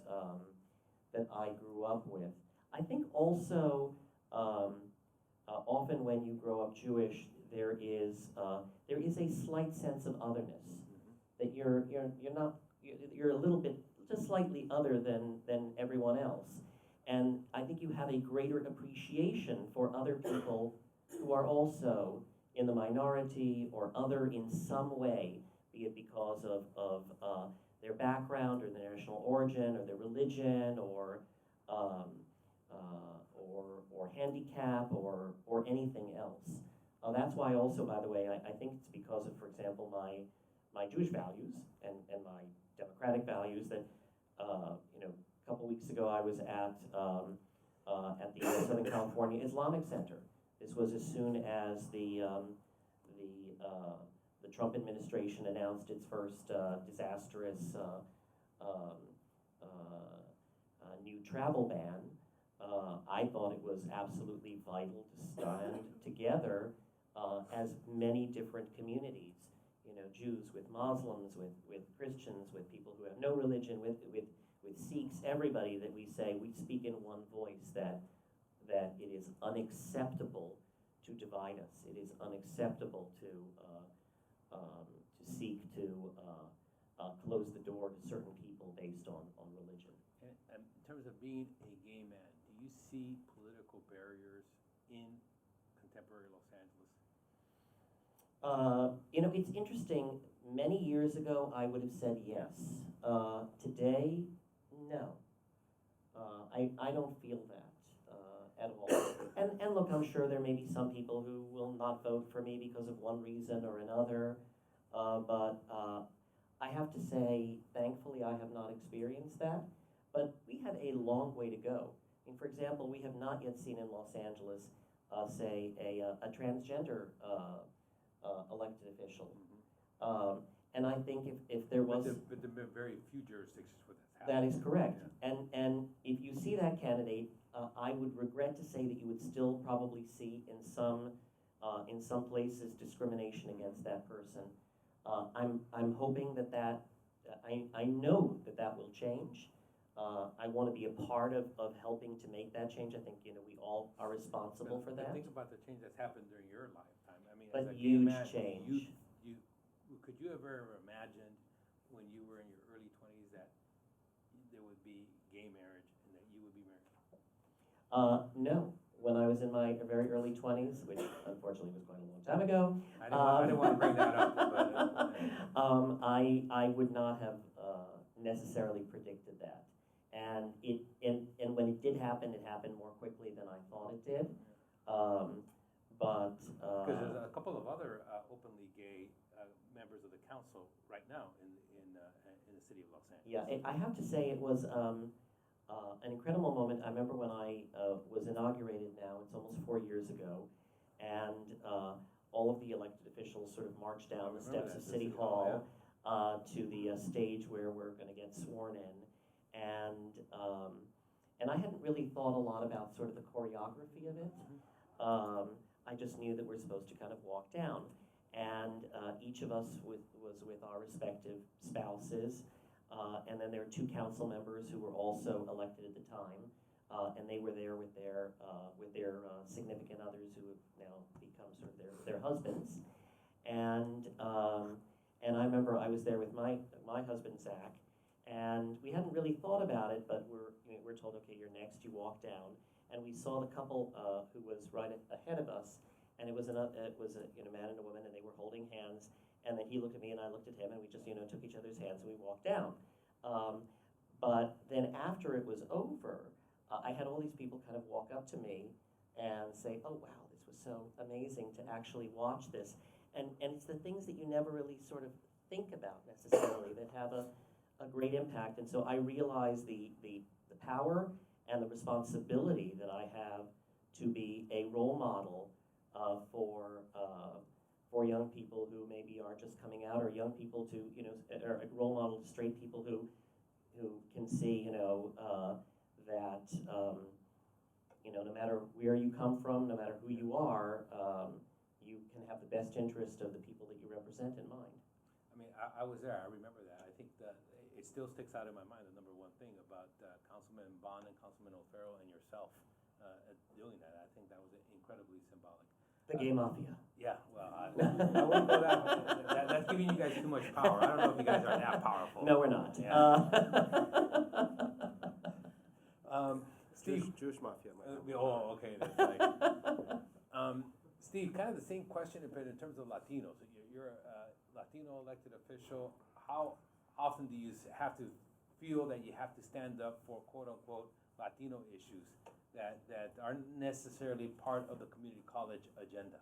B: I grew up with. I think also often when you grow up Jewish, there is a slight sense of otherness, that you're a little bit just slightly other than everyone else. And I think you have a greater appreciation for other people who are also in the minority or other in some way, be it because of their background or their national origin or their religion or handicap or anything else. That's why also, by the way, I think it's because of, for example, my Jewish values and my democratic values that, a couple weeks ago I was at the Southern California Islamic Center. This was as soon as the Trump administration announced its first disastrous new travel ban. I thought it was absolutely vital to stand together as many different communities, Jews with Muslims, with Christians, with people who have no religion, with Sikhs, everybody, that we say we speak in one voice, that it is unacceptable to divide us. It is unacceptable to seek to close the door to certain people based on religion.
A: being a gay man, do you see political barriers in contemporary Los Angeles?
B: You know, it's interesting. Many years ago, I would have said yes. Today, no. I don't feel that at all. And look, I'm sure there may be some people who will not vote for me because of one reason or another. But I have to say, thankfully, I have not experienced that. But we have a long way to go. I mean, for example, we have not yet seen in Los Angeles, say, a transgender elected official. And I think if there was...
A: But there have been very few jurisdictions where that's
B: That
A: happened.
B: is correct.
A: Yeah.
B: And if you see that candidate, I would regret to say that you would still probably see in some places discrimination against that person. I'm hoping that I know that will change. I want to be a part of helping to make that change. I think, you know, we all are responsible for that.
A: Think about the change that's happened during your lifetime. I mean,
B: But
A: as a gay
B: huge
A: man,
B: change.
A: could you ever imagine when you were in your early 20s that there would be gay marriage and that you would be married?
B: No. When I was in my very early 20s, which unfortunately was quite a long time ago,
A: I didn't want to bring that up. But,
B: I would not have necessarily predicted that. And when it did happen, it happened more quickly than I thought it did.
A: because there's a couple of other openly gay members of the council right now in the city of Los Angeles.
B: Yeah, I have to say it was an incredible moment. I remember when I was inaugurated now, it's almost 4 years ago, and all of the elected officials sort of marched down the steps of City Hall to the stage where we're going to get sworn in. And I hadn't really thought a lot about sort of the choreography of it. I just knew that we're supposed to kind of walk down. And each of us was with our respective spouses. And then there were 2 council members who were also elected at the time. And they were there with their significant others who have now become sort of their husbands. And I remember I was there with my husband, Zach. And we hadn't really thought about it, but we're told, okay, you're next, you walk down. And we saw the couple who was right ahead of us, and it was a man and a woman, and they were holding hands. And then he looked at me, and I looked at him, and we just took each other's hands, and we walked down. But then after it was over, I had all these people kind of walk up to me and say, oh wow, this was so amazing to actually watch this. And it's the things that you never really sort of think about necessarily that have a great impact. And so I realized the power and the responsibility that I have to be a role model for young people who maybe are just coming out, or young people to, or a role model to straight people who can see, that, no matter where you come from, no matter who you are, you can have the best interest of the people that you represent in mind.
A: I mean, I was there. I remember that. I think that it still sticks out in my mind, the number one thing about Councilman Bond and Councilman O'Farrell and yourself doing that. I think that was incredibly symbolic.
B: The gay mafia.
A: Yeah, well, I wouldn't go that's giving you guys too much power. I don't know if you guys are that powerful.
B: No, we're not.
A: Yeah. Steve,
C: Jewish mafia.
A: okay. That's like, Steve, kind of the same question, but in terms of Latinos. You're a Latino elected official. How often do you have to feel that you have to stand up for quote-unquote Latino issues that aren't necessarily part of the community college agenda?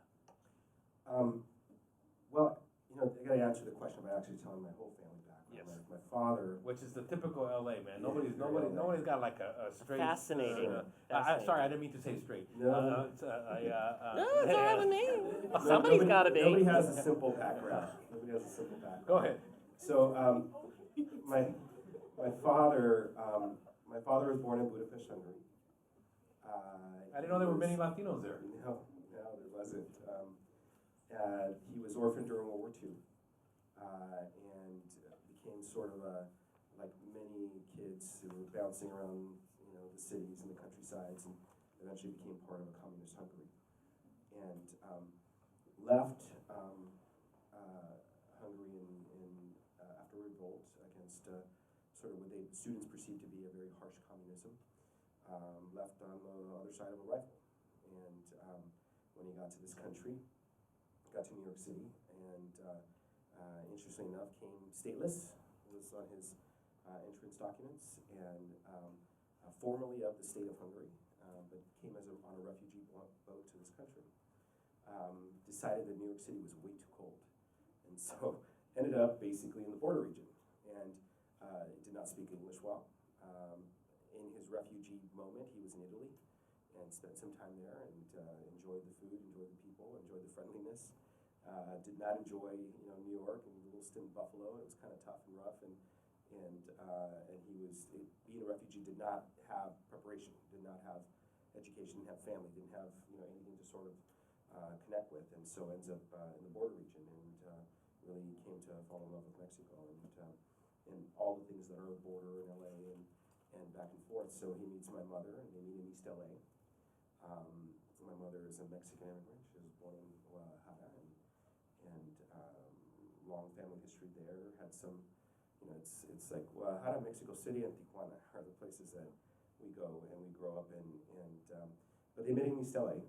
C: Well, I gotta answer the question by actually telling my whole family background.
A: Yes.
C: My father.
A: Which is the typical LA, man. Nobody's
C: LA.
A: got like a straight.
B: Fascinating.
A: I'm sorry, I didn't mean to say straight.
C: No.
B: No, it's all right with me. Somebody's got to be.
C: Nobody has a simple background.
A: Go ahead.
C: So, my father was born in Budapest, Hungary.
A: I didn't know there were many Latinos there.
C: No, there wasn't. He was orphaned during World War II, and became sort of like many kids who were bouncing around, the cities and the countrysides, and eventually became part of a communist Hungary. And left Hungary after a revolt against sort of what students perceived to be a very harsh communism, left on the other side of a rifle. And when he got to this country, got to New York City, and interestingly enough, came stateless, was on his entrance documents, and formerly of the state of Hungary, but came as on a refugee boat to this country. Decided that New York City was way too cold, and so ended up basically in the border region, and did not speak English well. In his refugee moment, he was in Italy, and spent some time there, and enjoyed the food, enjoyed the people, enjoyed the friendliness. Did not enjoy, New York, and a little stint in Buffalo. It was kind of tough and rough, and he was being a refugee did not have preparation, did not have education, didn't have family, didn't have anything to sort of connect with, and so ends up in the border region, and really came to fall in love with Mexico, and all the things that are the border in LA, and back and forth. So he meets my mother, and they meet in East LA. My mother is a Mexican immigrant. She was born in Guadalajara, and long family history there. Had some, it's like Guadalajara, Mexico City, and Tijuana are the places that we go and we grow up in. But they met in East LA.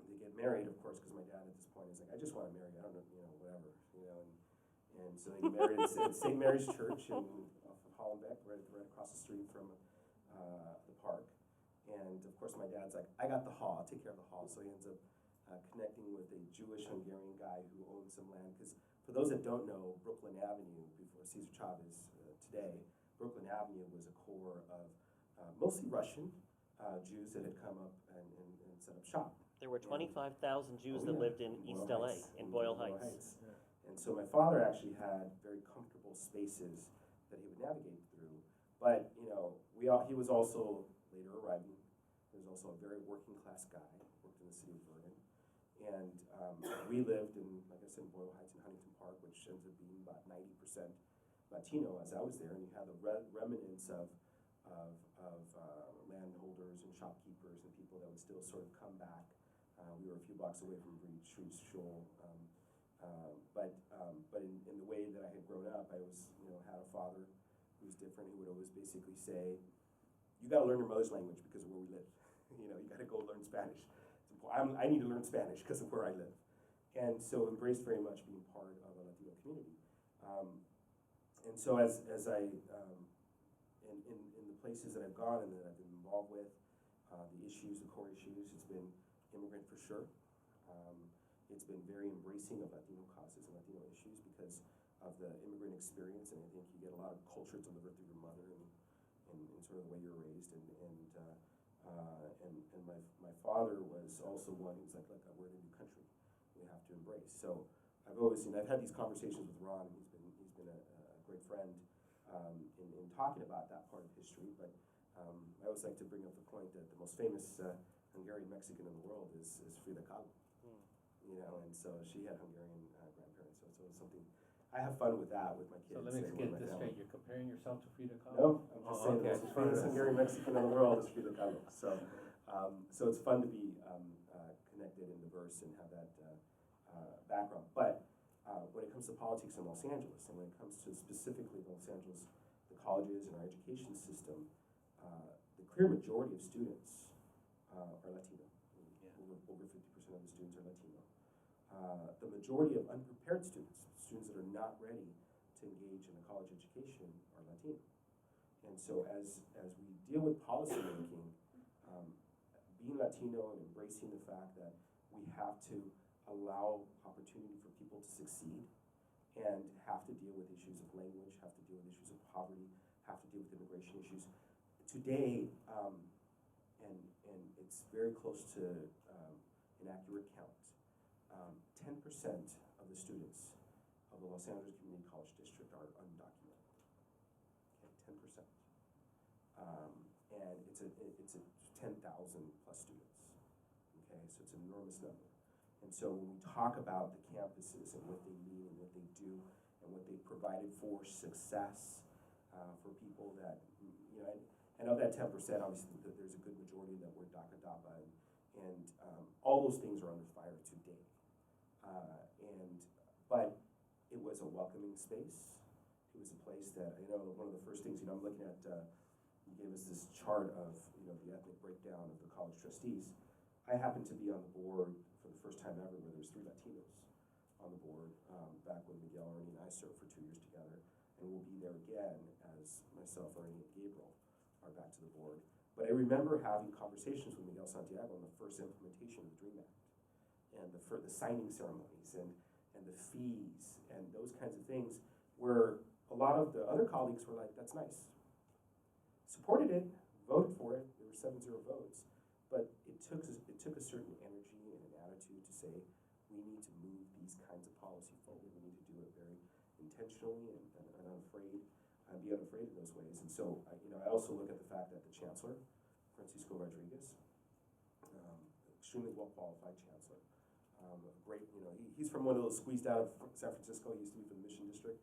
C: They get married, of course, because my dad at this point is like, I just want to marry. I don't know, whatever, and so they get married at St. Mary's Church off of Hollenbeck, right across the street from the park. And of course, my dad's like, I got the hall, I'll take care of the hall. So he ends up connecting with a Jewish Hungarian guy who owns some land. Because for those that don't know, Brooklyn Avenue, before Cesar Chavez today, Brooklyn Avenue was a core of mostly Russian Jews that had come up and set up shop.
B: There were 25,000 Jews that lived in East LA, in Boyle Heights.
C: Yeah. And so my father actually had very comfortable spaces that he would navigate through. But, he was also later arriving. He was also a very working class guy, worked in the city of Vernon. And we lived in, like I said, in Boyle Heights and Huntington Park, which ends up being about 90% Latino as I was there. And you had the remnants of landholders and shopkeepers and people that would still sort of come back. We were a few blocks away from Reed Street, Shoal. But in the way that I had grown up, I was, had a father who was different. He would always basically say, you got to learn your mother's language because of where we live. You got to go learn Spanish. I need to learn Spanish because of where I live. And so embraced very much being part of a Latino community. And so as I, in the places that I've gone and that I've been involved with, the issues, the core issues, it's been immigrant for sure. It's been very embracing of Latino causes and Latino issues because of the immigrant experience, and I think you get a lot of culture delivered through your mother and sort of the way you're raised, and my father was also one who's like, look, we're in a new country, we have to embrace. So I've always I've had these conversations with Ron, and he's been a great friend in talking about that part of history, but I always like to bring up the point that the most famous Hungarian Mexican in the world is Frida Kahlo. And so she had Hungarian grandparents, so it's something, I have fun with that with my kids.
A: So let me get this straight, you're comparing yourself to Frida Kahlo?
C: No, I'm just saying the most famous Hungarian Mexican in the world is Frida Kahlo. So it's fun to be connected and diverse and have that background. But when it comes to politics in Los Angeles, and when it comes to specifically Los Angeles, the colleges and our education system, the clear majority of students are Latino. Over 50% of the students are Latino. The majority of unprepared students that are not ready to engage in a college education, are Latino. And so as we deal with policy making, being Latino and embracing the fact that we have to allow opportunity for people to succeed, and have to deal with issues of language, have to deal with issues of poverty, have to deal with immigration issues. Today, and it's very close to an accurate count, 10% of the students of the Los Angeles Community College District are undocumented. Okay, 10%. And it's a 10,000 plus students. Okay, so it's an enormous number. And so when we talk about the campuses and what they mean and what they do and what they provided for success for people that, and of that 10%, obviously there's a good majority that were DACA, DAPA, and all those things are under fire today. But it was a welcoming space. It was a place that, one of the first things, I'm looking at you gave us this chart of, you know, the ethnic breakdown of the college trustees. I happened to be on the board for the first time ever where there was 3 Latinos on the board, back when Miguel, Ernie, and I served for 2 years together, and we'll be there again as myself, Ernie, and Gabriel are back to the board. But I remember having conversations with Miguel Santiago on the first implementation of the DREAM Act, and the signing ceremonies, and the fees, and those kinds of things, where a lot of the other colleagues were like, that's nice. Supported it, voted for it, there were 7-0 votes, but it took a certain energy and an attitude to say, we need to move these kinds of policy forward. We need to do it very intentionally and unafraid, be unafraid in those ways. And so, you know, I also look at the fact that the chancellor, Francisco Rodriguez, extremely well-qualified chancellor, great, you know, he's from one of those squeezed out of San Francisco. He used to be from the Mission District.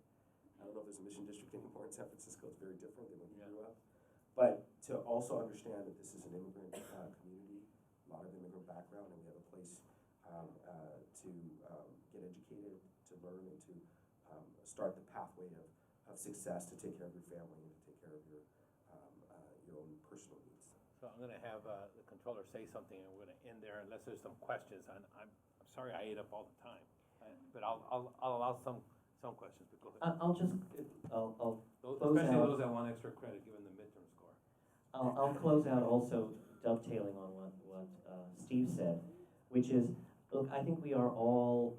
C: I don't know if there's a Mission District anymore in San Francisco. It's very different than when he grew up. But to also understand that this is an immigrant community, a lot of immigrant background, and we have a place to get educated, to learn, and to start the pathway of success, to take care of your family and to take care of your own personal needs.
A: So I'm gonna have the controller say something, and we're gonna end there unless there's some questions. I'm sorry I ate up all the time, but I'll allow some questions, but go ahead.
B: I'll close
A: Especially
B: out.
A: those that want extra credit given the midterm score.
B: I'll close out also dovetailing on what Steve said, which is, look, I think we are all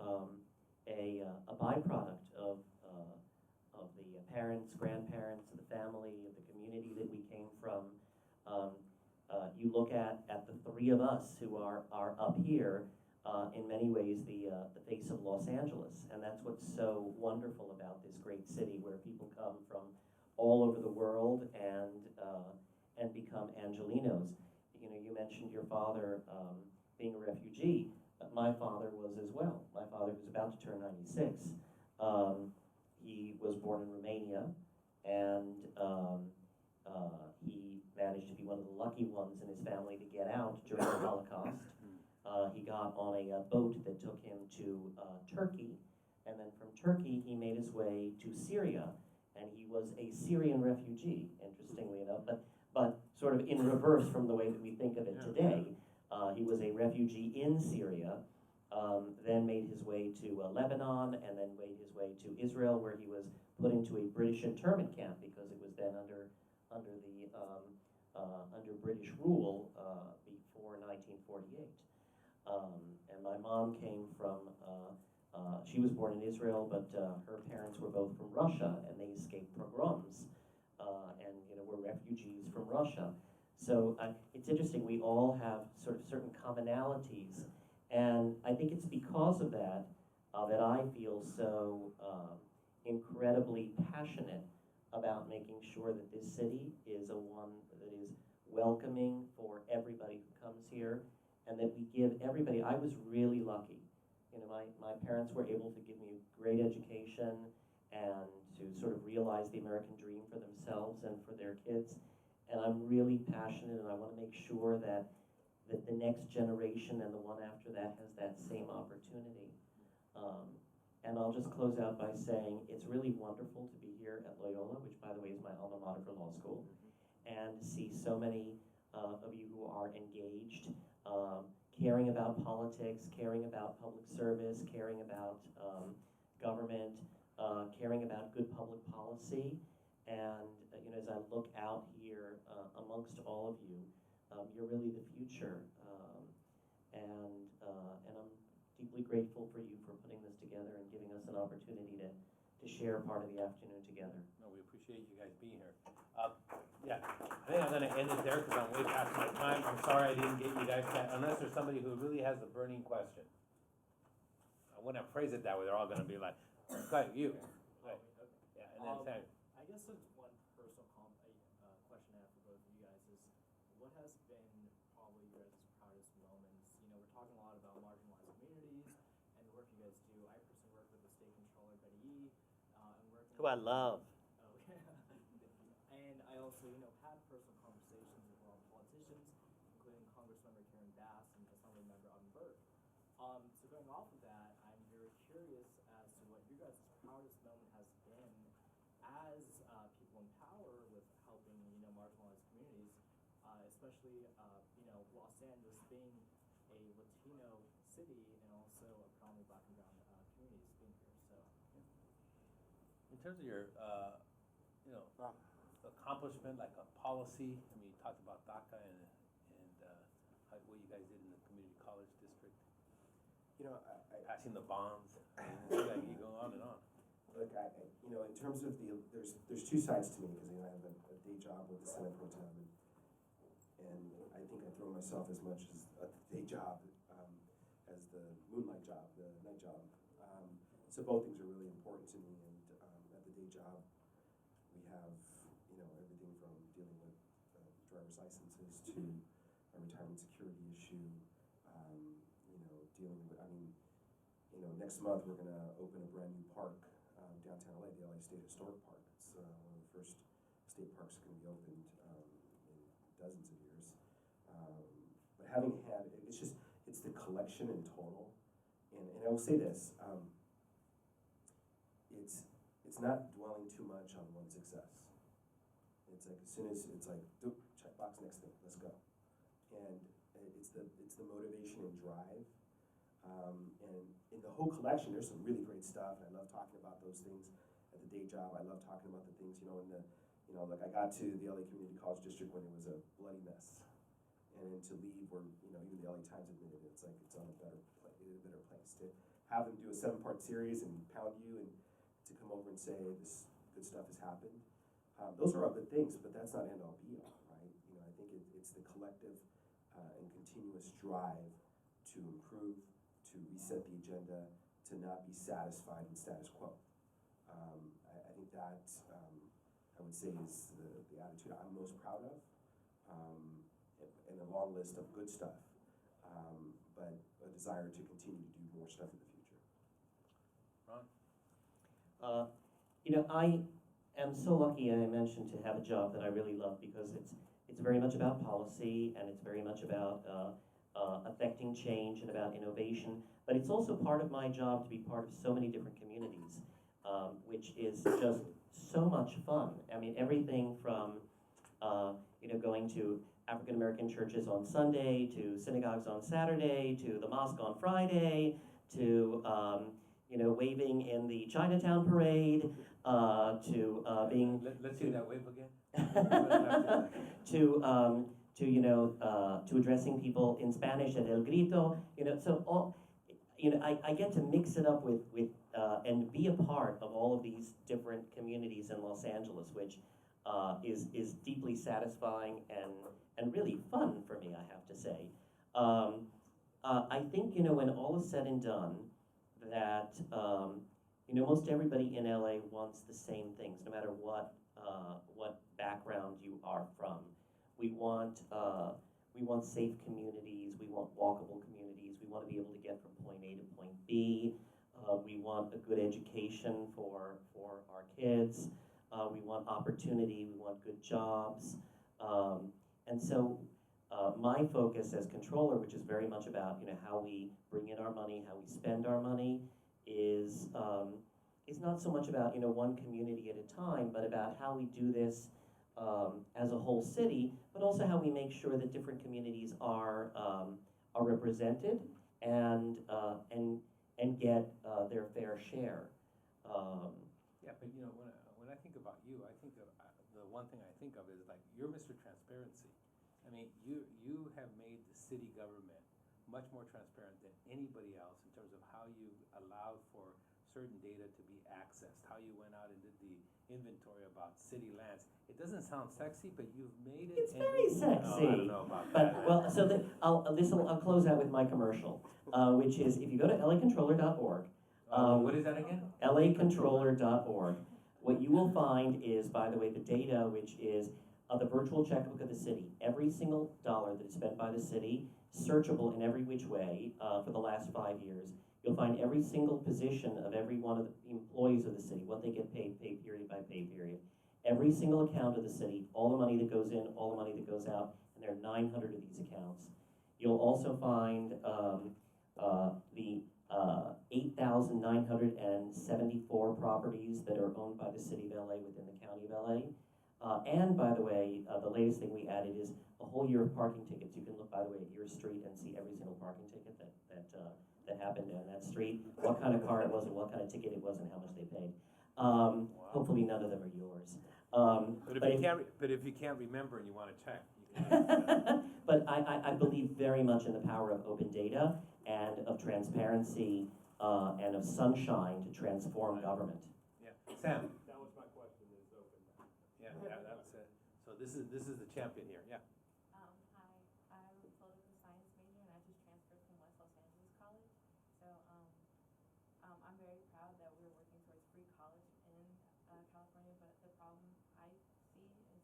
B: a byproduct of the parents, grandparents, the family, of the community that we came from. You look at the 3 of us who are up here, in many ways the face of Los Angeles, and that's what's so wonderful about this great city, where people come from all over the world and become Angelinos. You know, you mentioned your father being a refugee. My father was as well. My father was about to turn 96. He was born in Romania, and he managed to be one of the lucky ones in his family to get out during the Holocaust. He got on a boat that took him to Turkey, and then from Turkey he made his way to Syria, and he was a Syrian refugee, interestingly enough, but sort of in reverse from the way that we think of it today. He was a refugee in Syria, then made his way to Lebanon, and then made his way to Israel, where he was put into a British internment camp because it was then under British rule before 1948. And my mom came from, she was born in Israel, but her parents were both from Russia, and they escaped pogroms, and were refugees from Russia. So it's interesting, we all have sort of certain commonalities, and I think it's because of that that I feel so incredibly passionate about making sure that this city is one that is welcoming for everybody who comes here, and that we give everybody. I was really lucky. My parents were able to give me a great education and to sort of realize the American dream for themselves and for their kids. And I'm really passionate, and I want to make sure that the next generation and the one after that has that same opportunity. And I'll just close out by saying it's really wonderful to be here at Loyola, which, by the way, is my alma mater for law school, and to see so many of you who are engaged, caring about politics, caring about public service, caring about government, caring about good public policy. And as I look out here amongst all of you, you're really the future. And I'm deeply grateful for you for putting this together and giving us an opportunity to share part of the afternoon together.
A: No, we appreciate you guys being here. Yeah, I think I'm gonna end it there because I'm way past my time. I'm sorry I didn't get you guys that, unless there's somebody who really has a burning question. I wouldn't phrase it that way. They're all gonna be like, go ahead, you. Right. Yeah, and then Sam.
D: I guess there's one personal question I have for both of you guys is, what has been probably your guys' proudest moments? We're talking a lot about marginalized communities and the work you guys do. I personally work with the state controller, Betty E. And working
B: Who I love.
D: And I also, had personal conversations with a lot of politicians, including Congressmember Karen Bass and Assemblymember Autumn Burke. So going off of that, I'm very curious as to what your guys' proudest moment has been as people in power with helping, marginalized communities. especially, you know, Los Angeles being a Latino city and also a predominantly black and brown communities being here, so.
A: In terms of your, you know, accomplishment, like a policy, I mean, you talked about DACA and what you guys did in the community college district,
C: You know,
A: passing the bonds, I mean, like, you go on and on.
C: look, you know, in terms of there's two sides to me, because, you know, I have a day job with the Senate Pro Tem, and I think I throw myself as much as a day job as the moonlight job, the night job. So both things are really important to me, and at the day job, we have, you know, everything from dealing with driver's licenses to a retirement security issue, you know, dealing with, I mean, you know, next month we're gonna open a brand new park downtown LA, the LA State Historic Park. It's one of the first state parks that can be opened in dozens of years. But having had, it's the collection in total. And I will say this, it's not dwelling too much on one success. It's like, as soon as, it's like, check box, next thing, let's go. And it's the motivation and drive. And in the whole collection, there's some really great stuff, and I love talking about those things at the day job. I love talking about the things, you know, like I got to the LA Community College District when it was a bloody mess, and then to leave where, you know, even the LA Times admitted it's like it's on a better place. To have them do a 7-part series and pound you, and to come over and say this good stuff has happened. Those are all good things, but that's not end all be all, right? You know, I think it's the collective and continuous drive to improve, to reset the agenda, to not be satisfied in status quo. I think that, I would say, is the attitude I'm most proud of, and a long list of good stuff, but a desire to continue to do more stuff in the future.
A: Ron?
B: You know, I am so lucky, I mentioned, to have a job that I really love, because it's very much about policy, and it's very much about affecting change and about innovation, but it's also part of my job to be part of so many different communities, which is just so much fun. I mean, everything from, you know, going to African American churches on Sunday, to synagogues on Saturday, to the mosque on Friday, to, you know, waving in the Chinatown parade, to being...
A: Let's see that wave again.
B: To you know, to addressing people in Spanish at El Grito, you know, so all, you know, I get to mix it up with and be a part of all of these different communities in Los Angeles, which is deeply satisfying and really fun for me, I have to say. I think, you know, when all is said and done, that you know, most everybody in LA wants the same things, no matter what background you are from. We want safe communities, we want walkable communities, we want to be able to get from point A to point B, we want a good education for our kids, we want opportunity, we want good jobs, and so my focus as controller, which is very much about, you know, how we bring in our money, how we spend our money, is not so much about, you know, one community at a time, but about how we do this as a whole city, but also how we make sure that different communities are represented and get their fair share.
A: Yeah, but you know, when I think about you, I think of the one thing I think of is like you're Mr. Transparency. I mean, you have made the city government much more transparent than anybody else in terms of how you allowed for certain data to be accessed, how you went out and did the inventory about city lands. It doesn't sound sexy, but you've made it.
B: It's very sexy.
A: I don't know about
B: but,
A: that.
B: well, so I'll close out with my commercial, which is if you go to lacontroller.org.
A: What is that again?
B: lacontroller.org. What you will find is, by the way, the data, which is the virtual checkbook of the city. Every single dollar that is spent by the city, searchable in every which way for the last 5 years. You'll find every single position of every one of the employees of the city, what they get paid, pay period by pay period. Every single account of the city, all the money that goes in, all the money that goes out, and there are 900 of these accounts. You'll also find the 8,974 properties that are owned by the city of LA within the county of LA. And by the way, the latest thing we added is a whole year of parking tickets. You can look, by the way, at your street and see every single parking ticket that happened on that street, what kind of car it was and what kind of ticket it was and how much they paid. Hopefully none of them are yours.
A: But if you can't remember and you wanna check, you can.
B: But I believe very much in the power of open data and of transparency and of sunshine to transform government.
A: Yeah, Sam?
E: That was my question, is open.
A: Yeah, that was it. So this is the champion here, yeah.
F: Hi, I'm a political science major and I just transferred from West Los Angeles College. So I'm very proud that we're working towards free college in California, but the problem I see is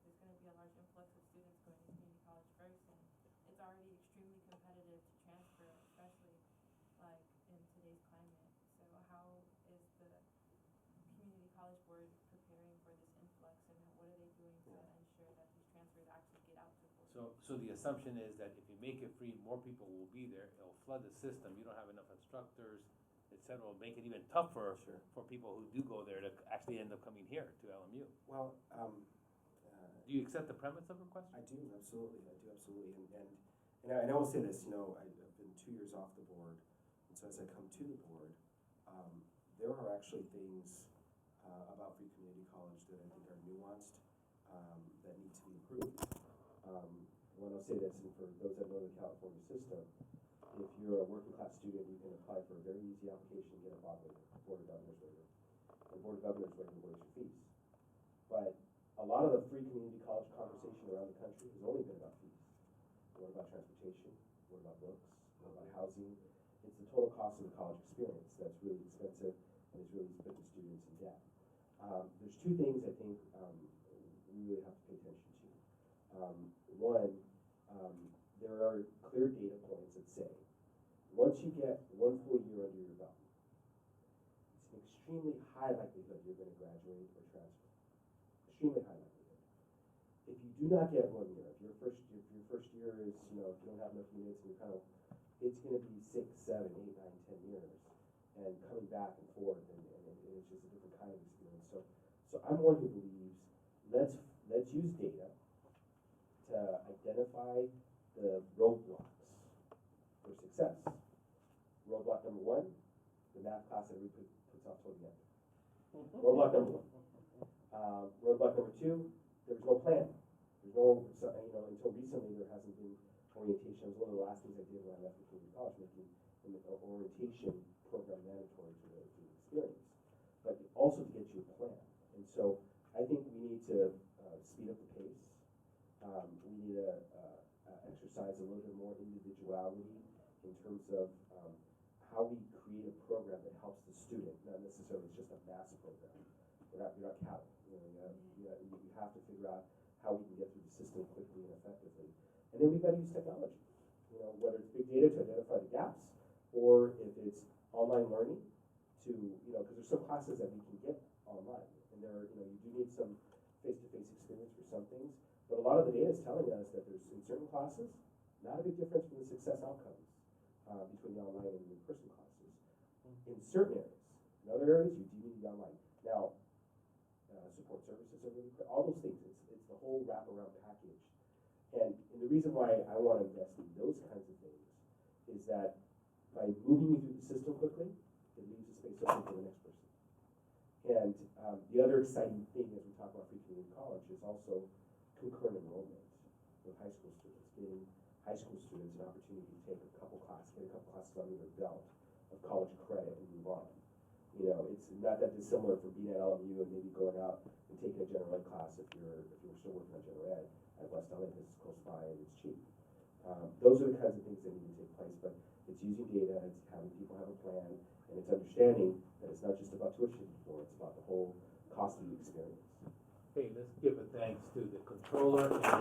F: there's going to be a large influx of students going to community college first, and it's already extremely competitive to transfer, especially like in today's climate. So how is the community college board preparing for this influx, and what are they doing to ensure that these transfers actually get out to full?
A: So the assumption is that if you make it free, more people will be there, it'll flood the system, you don't have enough instructors, et cetera, it'll make it even tougher for people who do go there to actually end up coming here to LMU.
C: Well,
A: Do you accept the premise of her question?
C: I do, absolutely, and I will say this, I've been 2 years off the board, and so as I come to the board, there are actually things about free community college that I think are nuanced, that need to be improved. When I'll say this, and for those that know the California system, if you're a working class student, you can apply for a very easy application, get a Board of Governors waiver. The Board of Governors waiver waives your fees. But a lot of the free community college conversation around the country has only been about fees. What about transportation? What about books? What about housing? It's the total cost of the college experience that's really expensive and it's really putting students in debt. There's two things I think we really have to pay attention to. One, there are clear data points that say once you get 1 full year under your belt, it's an extremely high likelihood you're going to graduate or transfer. Extremely high likelihood. If you do not get 1 year, if your first year is, if you don't have enough units, and you're it's going to be 6, 7, 8, 9, 10 years, and coming back and forth, and it's just a different kind of experience. So I'm one who believes let's use data to identify the roadblocks for success. Roadblock number 1, the math class that everybody puts off toward the end. Roadblock number 1. Roadblock number 2, there was no plan. There's no, until recently there hasn't been orientation. It was one of the last things I did when I left the community college, making an orientation program mandatory to the experience. But also to get you a plan. And so I think we need to speed up the pace. We need to exercise a little bit more individuality in terms of how we create a program that helps the student, not necessarily just a mass program. You're not cattle. You have to figure out how we can get through the system quickly and effectively. And then we've got to use technology. Whether it's big data to identify the gaps, or if it's online learning to, because there's some classes that we can get online, and you do need some face-to-face experience for some things. But a lot of the data is telling us that there's, in certain classes, not a big difference in the success outcomes between the online and the in-person classes. In certain areas. In other areas, you do need the online. Now, support services are really critical. All those things. It's the whole wraparound package. And the reason why I want to invest in those kinds of things is that by moving you through the system quickly, it leaves a space open for the next person. And the other exciting thing as we talk about free community college is also concurrent enrollment with high school students, giving high school students an opportunity to take get a couple classes under their belt of college credit and move on. It's not that dissimilar from being at LMU and maybe going out and taking a general ed class if you're still working on general ed at West LA because it's close by and it's cheap. Those are the kinds of things that need to take place, but it's using data, it's having people have a plan, and it's understanding that it's not just about tuition before, it's about the whole cost of the experience.
A: Hey, let's give a thanks to the controller and the